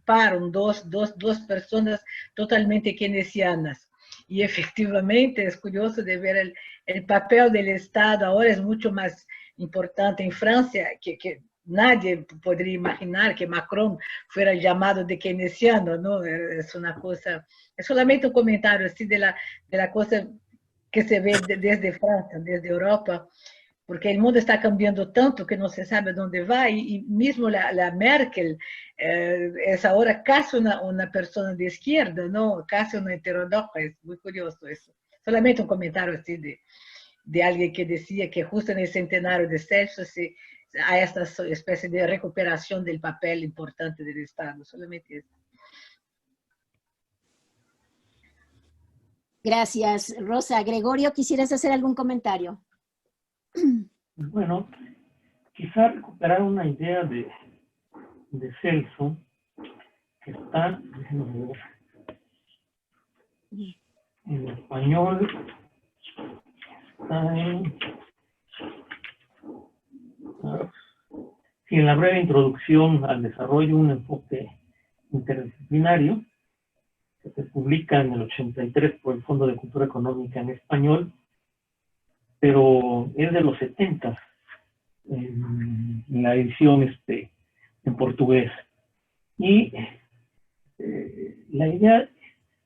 par, dos personas totalmente keynesianas. Y efectivamente es curioso de ver el papel del Estado ahora es mucho más importante en Francia, que nadie podría imaginar que Macron fuera llamado de keynesiano, ¿no? Es una cosa, es solamente un comentario así de la cosa que se ve desde Francia, desde Europa, porque el mundo está cambiando tanto que no se sabe dónde va, y mismo la Merkel es ahora casi una persona de izquierda, ¿no? Casi una heterodoxa, es muy curioso eso. Solamente un comentario así de alguien que decía que justo en el centenario de Celso hay esta especie de recuperación del papel importante del Estado, solamente eso. Gracias, Rosa. Gregorio, ¿quisieras hacer algún comentario? Bueno, quizá recuperar una idea de Celso, que está, déjenme ver, en español, está en la breve introducción al desarrollo de un enfoque interdisciplinario, que se publica en el 83 por el Fondo de Cultura Económica en español, pero es de los 70 en la edición en portugués. Y la idea,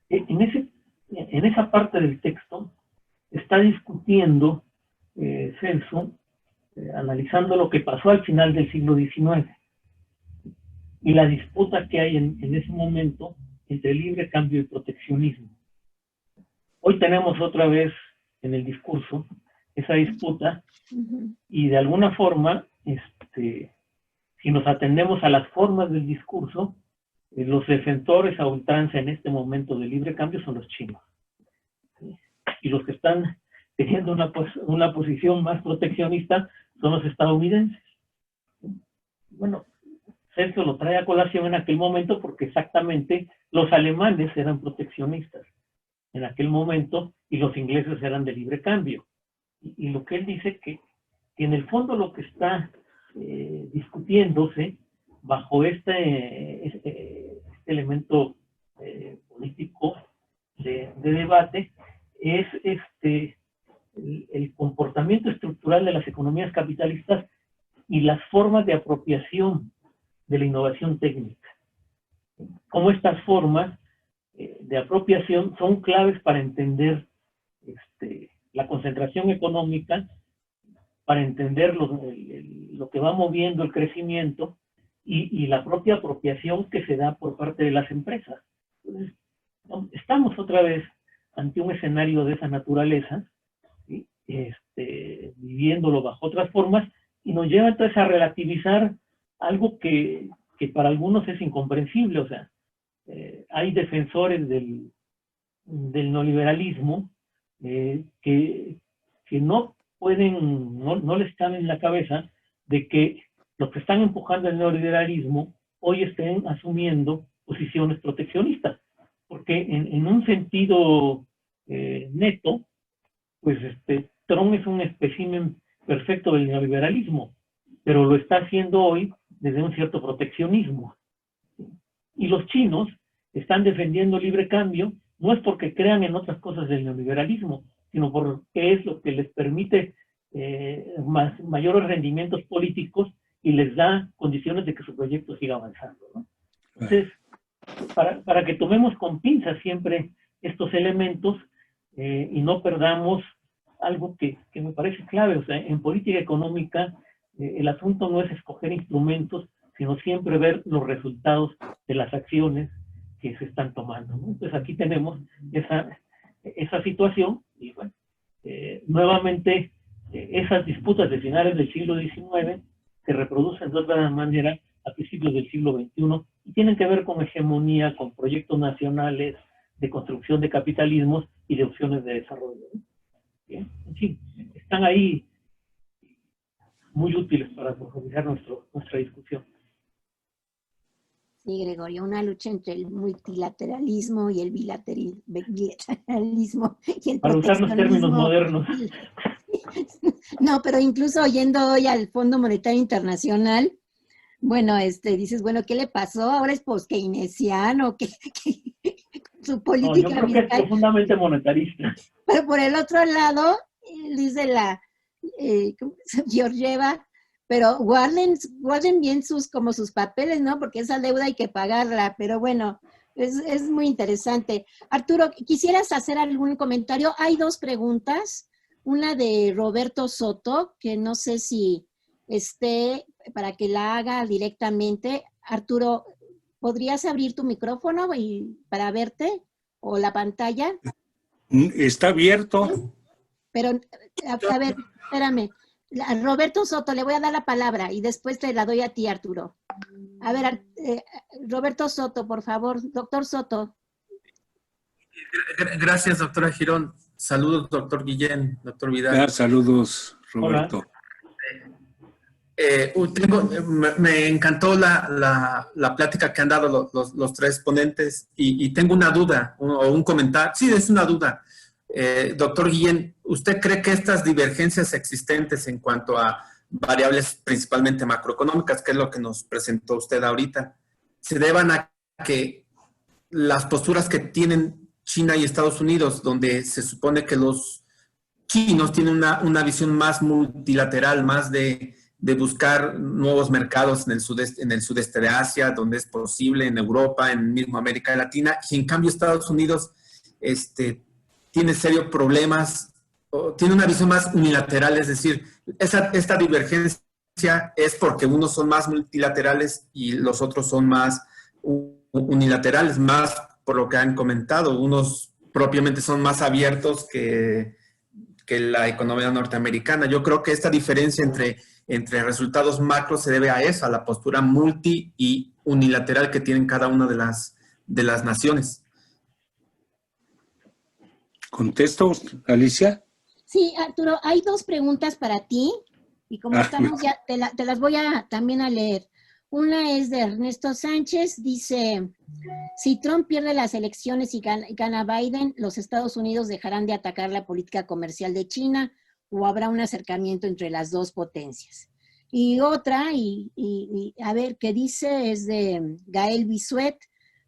en esa parte del texto, está discutiendo Celso, analizando lo que pasó al final del siglo XIX y la disputa que hay en ese momento entre libre cambio y proteccionismo. Hoy tenemos otra vez en el discurso esa disputa, y de alguna forma, si nos atendemos a las formas del discurso, los defensores a ultranza en este momento del libre cambio son los chinos. ¿Sí? Y los que están teniendo una posición más proteccionista son los estadounidenses. Bueno, Sergio lo trae a colación en aquel momento porque exactamente los alemanes eran proteccionistas en aquel momento y los ingleses eran de libre cambio. Y lo que él dice que en el fondo lo que está discutiéndose bajo este elemento político de debate es el comportamiento estructural de las economías capitalistas y las formas de apropiación de la innovación técnica. Cómo estas formas de apropiación son claves para entender la concentración económica, para entender lo que va moviendo el crecimiento y la propia apropiación que se da por parte de las empresas. Entonces, estamos otra vez ante un escenario de esa naturaleza, ¿sí? Viviéndolo bajo otras formas, y nos lleva entonces a relativizar algo que para algunos es incomprensible. O sea, hay defensores del neoliberalismo que no pueden, no les cabe en la cabeza de que los que están empujando el neoliberalismo hoy estén asumiendo posiciones proteccionistas, porque en un sentido neto, pues Trump es un espécimen perfecto del neoliberalismo, pero lo está haciendo hoy desde un cierto proteccionismo. Y los chinos están defendiendo libre cambio, no es porque crean en otras cosas del neoliberalismo, sino porque es lo que les permite mayores rendimientos políticos y les da condiciones de que su proyecto siga avanzando, ¿no? Entonces, para que tomemos con pinzas siempre estos elementos y no perdamos algo que me parece clave. O sea, en política económica el asunto no es escoger instrumentos, sino siempre ver los resultados de las acciones que se están tomando, ¿no? Entonces aquí tenemos esa situación y bueno, nuevamente esas disputas de finales del siglo XIX se reproducen de otra manera a principios del siglo XXI y tienen que ver con hegemonía, con proyectos nacionales de construcción de capitalismos y de opciones de desarrollo, ¿no? Bien, en fin, están ahí muy útiles para profundizar nuestra discusión. Sí, Gregorio, una lucha entre el multilateralismo y el bilateralismo y el para usar los términos modernos. No, pero incluso oyendo hoy al Fondo Monetario Internacional, bueno, dices, bueno, ¿qué le pasó? Ahora es post-keynesiano, que su política yo creo que es profundamente monetarista. Pero por el otro lado, dice Georgieva, pero guarden bien sus papeles, ¿no? Porque esa deuda hay que pagarla, pero bueno, es muy interesante. Arturo, ¿quisieras hacer algún comentario? Hay dos preguntas, una de Roberto Soto, que no sé si esté para que la haga directamente. Arturo, ¿podrías abrir tu micrófono para verte o la pantalla? Está abierto. Pero, a ver, espérame. Roberto Soto, le voy a dar la palabra y después te la doy a ti, Arturo. A ver, Roberto Soto, por favor. Doctor Soto. Gracias, doctora Girón. Saludos, doctor Guillén, doctor Vidal. Saludos, Roberto. Me encantó la plática que han dado los tres ponentes y tengo una duda o un comentario. Sí, es una duda. Doctor Guillén, ¿usted cree que estas divergencias existentes en cuanto a variables principalmente macroeconómicas, que es lo que nos presentó usted ahorita, se deban a que las posturas que tienen China y Estados Unidos, donde se supone que los chinos tienen una visión más multilateral, más de buscar nuevos mercados en el sudeste de Asia, donde es posible, en Europa, en mismo América Latina, y en cambio Estados Unidos tiene serios problemas, tiene una visión más unilateral, es decir, esta divergencia es porque unos son más multilaterales y los otros son más unilaterales, más por lo que han comentado, unos propiamente son más abiertos que la economía norteamericana. Yo creo que esta diferencia entre resultados macro se debe a eso, a la postura multi y unilateral que tienen cada una de las naciones. ¿Contesto, Alicia? Sí, Arturo, hay dos preguntas para ti y como estamos ya, te las voy a también a leer. Una es de Ernesto Sánchez, dice, si Trump pierde las elecciones y gana Biden, ¿los Estados Unidos dejarán de atacar la política comercial de China o habrá un acercamiento entre las dos potencias? Y otra, a ver, ¿qué dice? Es de Gael Bisuet,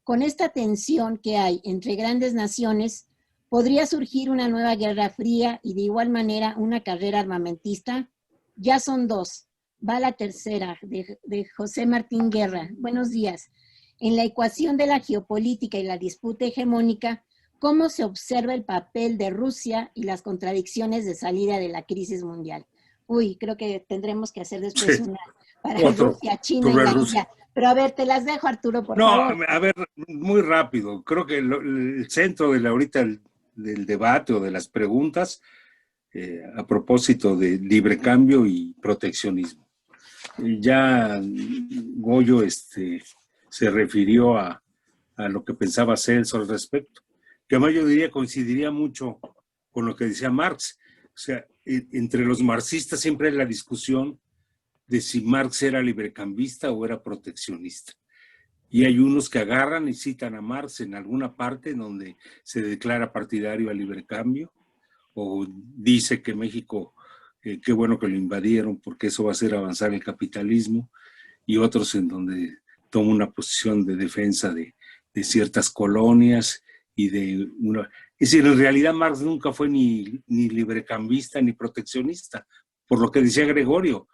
con esta tensión que hay entre grandes naciones, ¿podría surgir una nueva guerra fría y de igual manera una carrera armamentista? Ya son dos. Va la tercera, de José Martín Guerra. Buenos días. En la ecuación de la geopolítica y la disputa hegemónica, ¿cómo se observa el papel de Rusia y las contradicciones de salida de la crisis mundial? Uy, creo que tendremos que hacer después una para Rusia, China y la India. Pero a ver, te las dejo, Arturo, por favor. No, a ver, muy rápido. Creo que el centro de ahorita del debate o de las preguntas a propósito de libre cambio y proteccionismo. Ya Goyo se refirió a lo que pensaba Celso al respecto, que además yo diría coincidiría mucho con lo que decía Marx. O sea, entre los marxistas siempre hay la discusión de si Marx era librecambista o era proteccionista. Y hay unos que agarran y citan a Marx en alguna parte en donde se declara partidario al librecambio, o dice que México, qué bueno que lo invadieron porque eso va a hacer avanzar el capitalismo, y otros en donde toma una posición de defensa de ciertas colonias y de una... Es decir, en realidad Marx nunca fue ni librecambista ni proteccionista, por lo que decía Gregorio.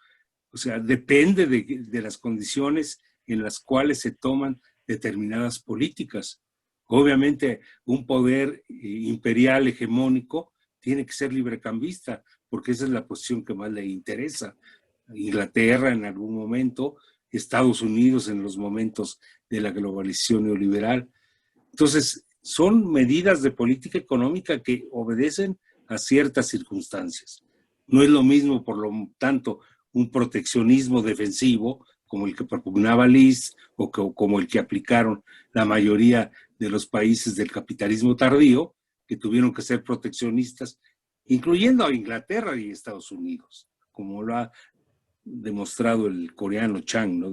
O sea, depende de las condiciones en las cuales se toman determinadas políticas. Obviamente, un poder imperial hegemónico tiene que ser librecambista, porque esa es la posición que más le interesa. Inglaterra en algún momento, Estados Unidos en los momentos de la globalización neoliberal. Entonces, son medidas de política económica que obedecen a ciertas circunstancias. No es lo mismo, por lo tanto, un proteccionismo defensivo como el que propugnaba Liz o como el que aplicaron la mayoría de los países del capitalismo tardío, que tuvieron que ser proteccionistas, incluyendo a Inglaterra y Estados Unidos, como lo ha demostrado el coreano Chang, ¿no?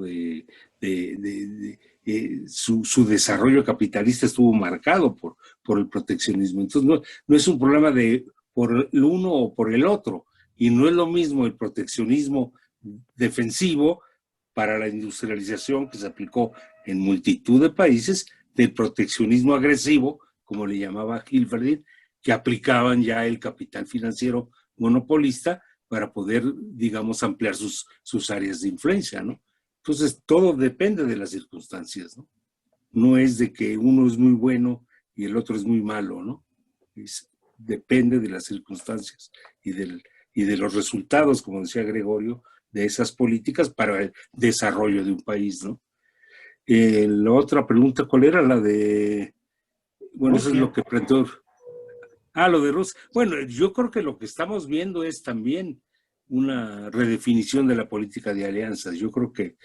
Su desarrollo capitalista estuvo marcado por el proteccionismo. Entonces, no es un problema de por el uno o por el otro, y no es lo mismo el proteccionismo defensivo para la industrialización que se aplicó en multitud de países, del proteccionismo agresivo, como le llamaba Hilferdin, que aplicaban ya el capital financiero monopolista para poder, digamos, ampliar sus áreas de influencia, ¿no? Entonces, todo depende de las circunstancias, ¿no? No es de que uno es muy bueno y el otro es muy malo, ¿no? Depende de las circunstancias y de los resultados, como decía Gregorio, de esas políticas para el desarrollo de un país, ¿no? La otra pregunta, ¿cuál era? La de... Bueno, Rusia. Eso es lo que planteó... lo de Rusia. Bueno, yo creo que lo que estamos viendo es también una redefinición de la política de alianzas. Yo creo que,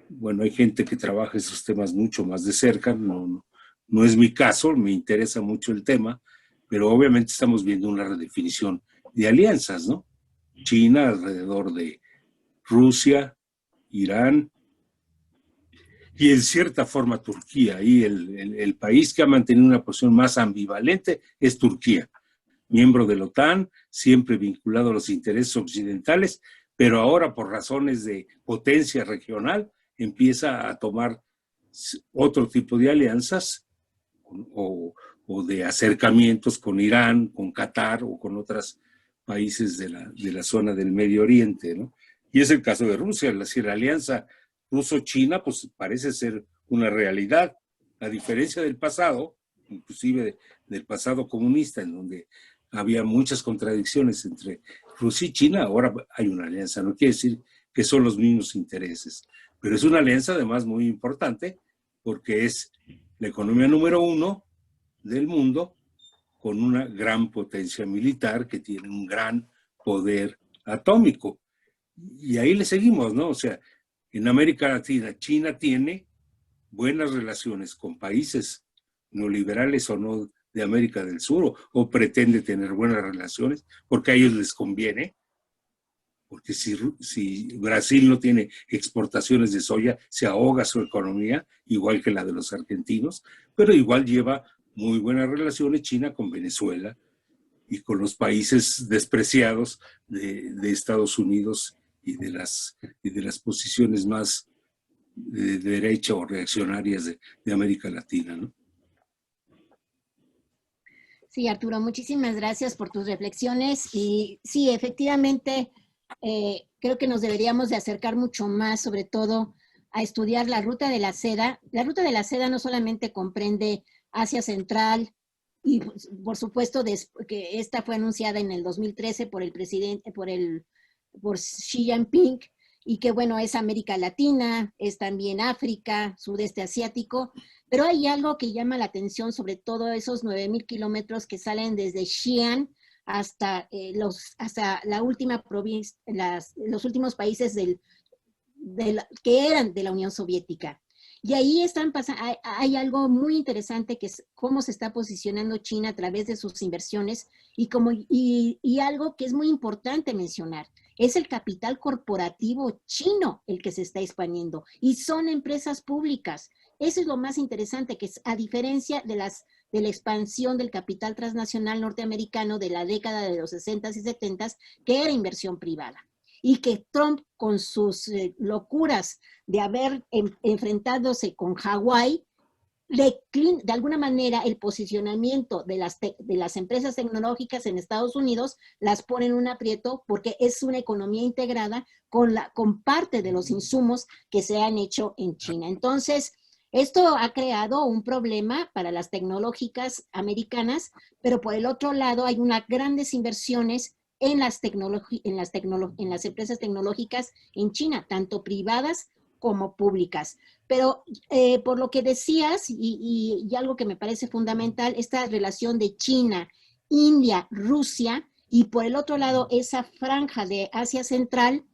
bueno, hay gente que trabaja esos temas mucho más de cerca, no es mi caso, me interesa mucho el tema, pero obviamente estamos viendo una redefinición de alianzas, ¿no? China alrededor de Rusia, Irán y en cierta forma Turquía. Y el país que ha mantenido una posición más ambivalente es Turquía, miembro de la OTAN, siempre vinculado a los intereses occidentales, pero ahora por razones de potencia regional empieza a tomar otro tipo de alianzas o de acercamientos con Irán, con Qatar o con otros países de la zona del Medio Oriente, ¿no? Y es el caso de Rusia, es decir, la alianza ruso-china pues parece ser una realidad, a diferencia del pasado, inclusive del pasado comunista, en donde había muchas contradicciones entre Rusia y China. Ahora hay una alianza, no quiere decir que son los mismos intereses, pero es una alianza además muy importante porque es la economía número 1 del mundo con una gran potencia militar que tiene un gran poder atómico. Y ahí le seguimos, ¿no? O sea, en América Latina, China tiene buenas relaciones con países neoliberales o no de América del Sur, o pretende tener buenas relaciones porque a ellos les conviene, porque si Brasil no tiene exportaciones de soya, se ahoga su economía, igual que la de los argentinos, pero igual lleva muy buenas relaciones China con Venezuela y con los países despreciados de Estados Unidos y de las posiciones más de derecha o reaccionarias de América Latina, ¿no? Sí, Arturo, muchísimas gracias por tus reflexiones. Y sí, efectivamente, creo que nos deberíamos de acercar mucho más, sobre todo, a estudiar la ruta de la seda. La ruta de la seda no solamente comprende Asia Central, y por supuesto que esta fue anunciada en el 2013 por el presidente, por Xi Jinping, y que bueno, es América Latina, es también África, sudeste asiático, pero hay algo que llama la atención, sobre todo esos 9,000 kilómetros que salen desde Xi'an hasta, hasta la última provincia, los últimos países que eran de la Unión Soviética. Y ahí hay algo muy interesante que es cómo se está posicionando China a través de sus inversiones y algo que es muy importante mencionar. Es el capital corporativo chino el que se está expandiendo y son empresas públicas. Eso es lo más interesante, que es, a diferencia de la expansión del capital transnacional norteamericano de la década de los 60s y 70s, que era inversión privada. Y que Trump, con sus locuras de haber enfrentándose con Hawái, de alguna manera el posicionamiento de las empresas tecnológicas en Estados Unidos las pone en un aprieto porque es una economía integrada con parte de los insumos que se han hecho en China. Entonces, esto ha creado un problema para las tecnológicas americanas, pero por el otro lado hay unas grandes inversiones en las empresas tecnológicas en China, tanto privadas como públicas. Pero por lo que decías, y algo que me parece fundamental, esta relación de China, India, Rusia, y por el otro lado esa franja de Asia Central,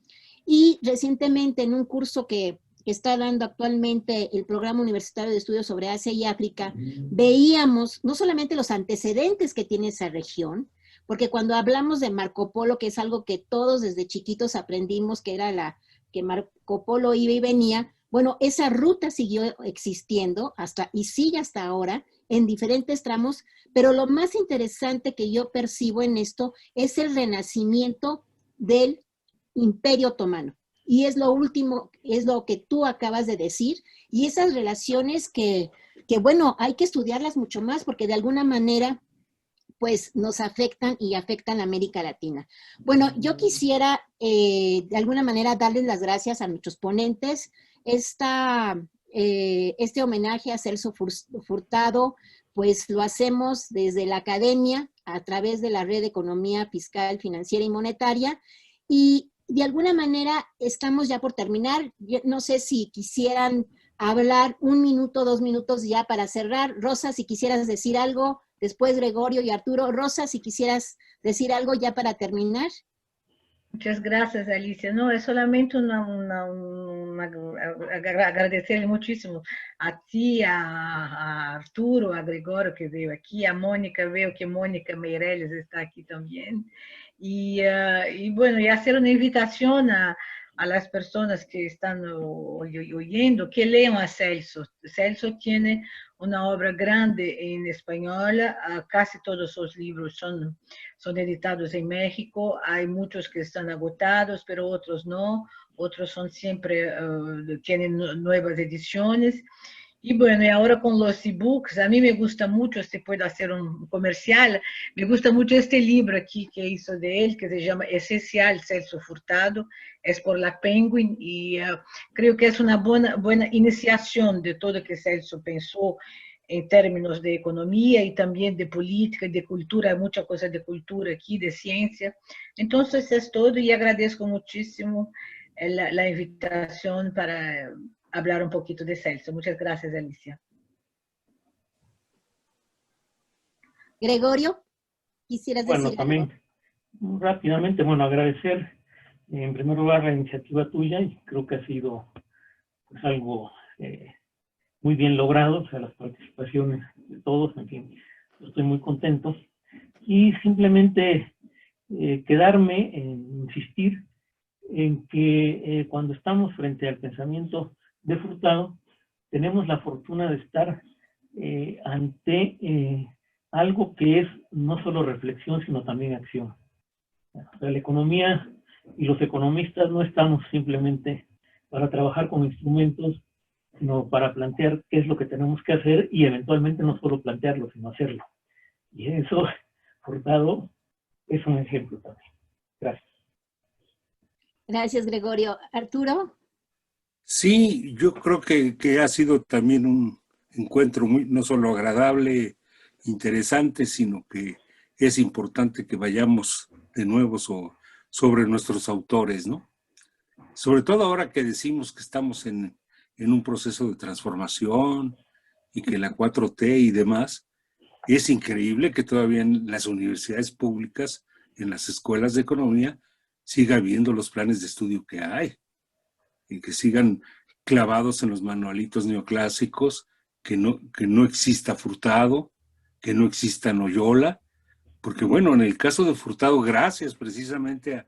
y recientemente en un curso que está dando actualmente el Programa Universitario de Estudios sobre Asia y África, veíamos no solamente los antecedentes que tiene esa región, porque cuando hablamos de Marco Polo, que es algo que todos desde chiquitos aprendimos, que era que Marco Polo iba y venía, bueno, esa ruta siguió existiendo y sigue hasta ahora en diferentes tramos, pero lo más interesante que yo percibo en esto es el renacimiento del Imperio Otomano. Y es lo último, es lo que tú acabas de decir, y esas relaciones que bueno, hay que estudiarlas mucho más porque de alguna manera pues nos afectan y afectan a América Latina. Bueno, yo quisiera de alguna manera darles las gracias a nuestros ponentes. Este homenaje a Celso Furtado, pues lo hacemos desde la academia a través de la Red de Economía Fiscal, Financiera y Monetaria, y de alguna manera estamos ya por terminar. Yo no sé si quisieran hablar 1 minuto, 2 minutos ya para cerrar. Rosa, si quisieras decir algo, después Gregorio y Arturo. Rosa, si quisieras decir algo ya para terminar. Muchas gracias, Alicia. No, es solamente agradecerle muchísimo a ti, a Arturo, a Gregorio que veio aquí, a Mónica, veo que Mónica Meirelles está aquí también. Y bueno, y hacer una invitación a las personas que están oyendo, que lean a Celso. Celso tiene una obra grande en español, casi todos sus libros son editados en México, hay muchos que están agotados, pero otros no, otros son siempre, tienen nuevas ediciones. Y bueno, y ahora con los ebooks, a mí me gusta mucho, si puedo hacer un comercial, me gusta mucho este libro aquí que hizo de él, que se llama Esencial Celso Furtado, es por la Penguin, y creo que es una buena iniciación de todo que Celso pensó en términos de economía y también de política, de cultura, hay mucha cosa de cultura aquí, de ciencia. Entonces es todo y agradezco muchísimo la invitación para hablar un poquito de Celso. Muchas gracias, Alicia. Gregorio, ¿quisieras decir algo? Bueno, también rápidamente, bueno, agradecer en primer lugar la iniciativa tuya, y creo que ha sido pues, algo muy bien logrado, o sea, las participaciones de todos, en fin, estoy muy contento. Y simplemente quedarme en insistir en que cuando estamos frente al pensamiento de Furtado, tenemos la fortuna de estar ante algo que es no solo reflexión, sino también acción. O sea, la economía y los economistas no estamos simplemente para trabajar con instrumentos, sino para plantear qué es lo que tenemos que hacer y eventualmente no solo plantearlo, sino hacerlo. Y eso, Furtado, es un ejemplo también. Gracias. Gracias, Gregorio. Arturo. Sí, yo creo que ha sido también un encuentro muy, no solo agradable, interesante, sino que es importante que vayamos de nuevo sobre nuestros autores, ¿no? Sobre todo ahora que decimos que estamos en un proceso de transformación y que la 4T y demás, es increíble que todavía en las universidades públicas, en las escuelas de economía, siga habiendo los planes de estudio que hay y que sigan clavados en los manualitos neoclásicos, que no exista Furtado, que no exista Noyola, porque bueno, en el caso de Furtado, gracias precisamente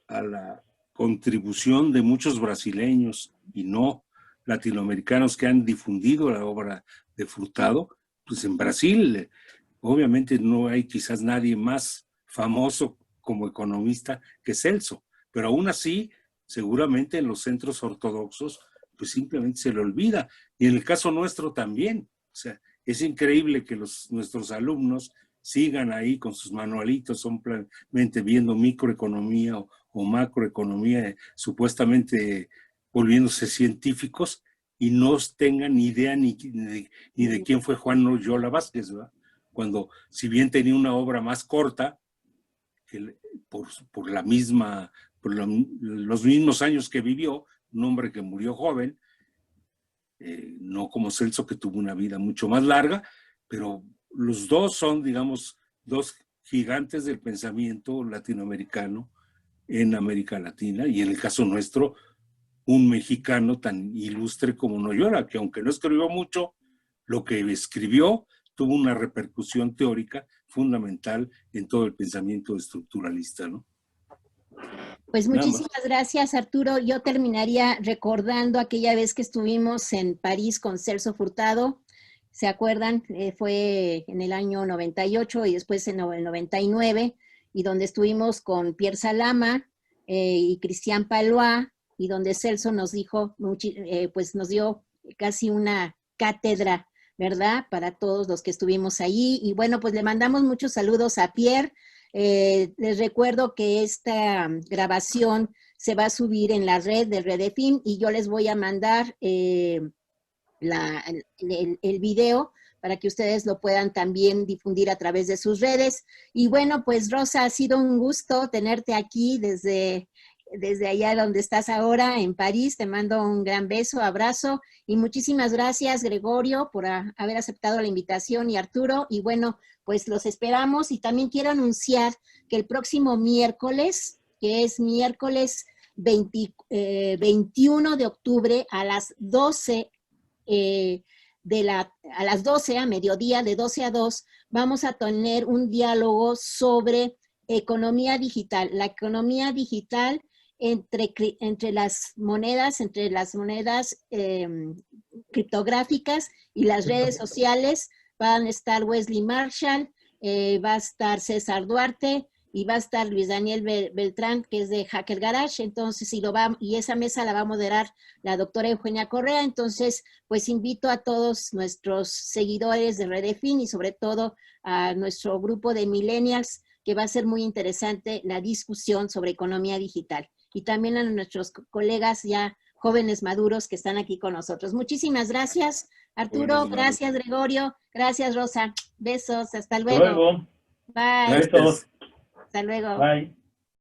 a la contribución de muchos brasileños y no latinoamericanos que han difundido la obra de Furtado, pues en Brasil obviamente no hay quizás nadie más famoso como economista que Celso, pero aún así seguramente en los centros ortodoxos pues simplemente se le olvida, y en el caso nuestro también. O sea, es increíble que nuestros alumnos sigan ahí con sus manualitos, simplemente viendo microeconomía o macroeconomía, supuestamente volviéndose científicos, y no tengan ni idea ni de quién fue Juan Noyola Vázquez, ¿verdad? Cuando, si bien tenía una obra más corta, que por los mismos años que vivió, un hombre que murió joven, no como Celso, que tuvo una vida mucho más larga, pero los dos son, digamos, dos gigantes del pensamiento latinoamericano en América Latina, y en el caso nuestro, un mexicano tan ilustre como Noyola, que aunque no escribió mucho, lo que escribió tuvo una repercusión teórica fundamental en todo el pensamiento estructuralista, ¿no? Pues muchísimas gracias, Arturo. Yo terminaría recordando aquella vez que estuvimos en París con Celso Furtado. ¿Se acuerdan? Fue en el año 98 y después en el 99, y donde estuvimos con Pierre Salama y Cristian Palois, y donde Celso nos dijo, pues nos dio casi una cátedra, ¿verdad? Para todos los que estuvimos allí. Y bueno, pues le mandamos muchos saludos a Pierre. Les recuerdo que esta grabación se va a subir en la red de Redefin, y yo les voy a mandar el video para que ustedes lo puedan también difundir a través de sus redes. Y bueno, pues Rosa, ha sido un gusto tenerte aquí desde allá donde estás ahora, en París. Te mando un gran beso, abrazo, y muchísimas gracias, Gregorio, por haber aceptado la invitación, y Arturo. Y bueno, pues los esperamos, y también quiero anunciar que el próximo miércoles, que es miércoles 21 de octubre a las 12 a las 12 a mediodía, de 12 a 2, vamos a tener un diálogo sobre economía digital, la economía digital entre las monedas criptográficas y las redes sociales. Van a estar Wesley Marshall, va a estar César Duarte, y va a estar Luis Daniel Beltrán, que es de Hacker Garage. Entonces, y esa mesa la va a moderar la doctora Eugenia Correa. Entonces, pues invito a todos nuestros seguidores de Redefin, y sobre todo a nuestro grupo de millennials, que va a ser muy interesante la discusión sobre economía digital. Y también a nuestros colegas ya jóvenes maduros que están aquí con nosotros. Muchísimas gracias, Arturo. Gracias, Gregorio. Gracias, Rosa. Besos. Hasta luego. Hasta luego. Bye. Besos. Hasta luego. Bye.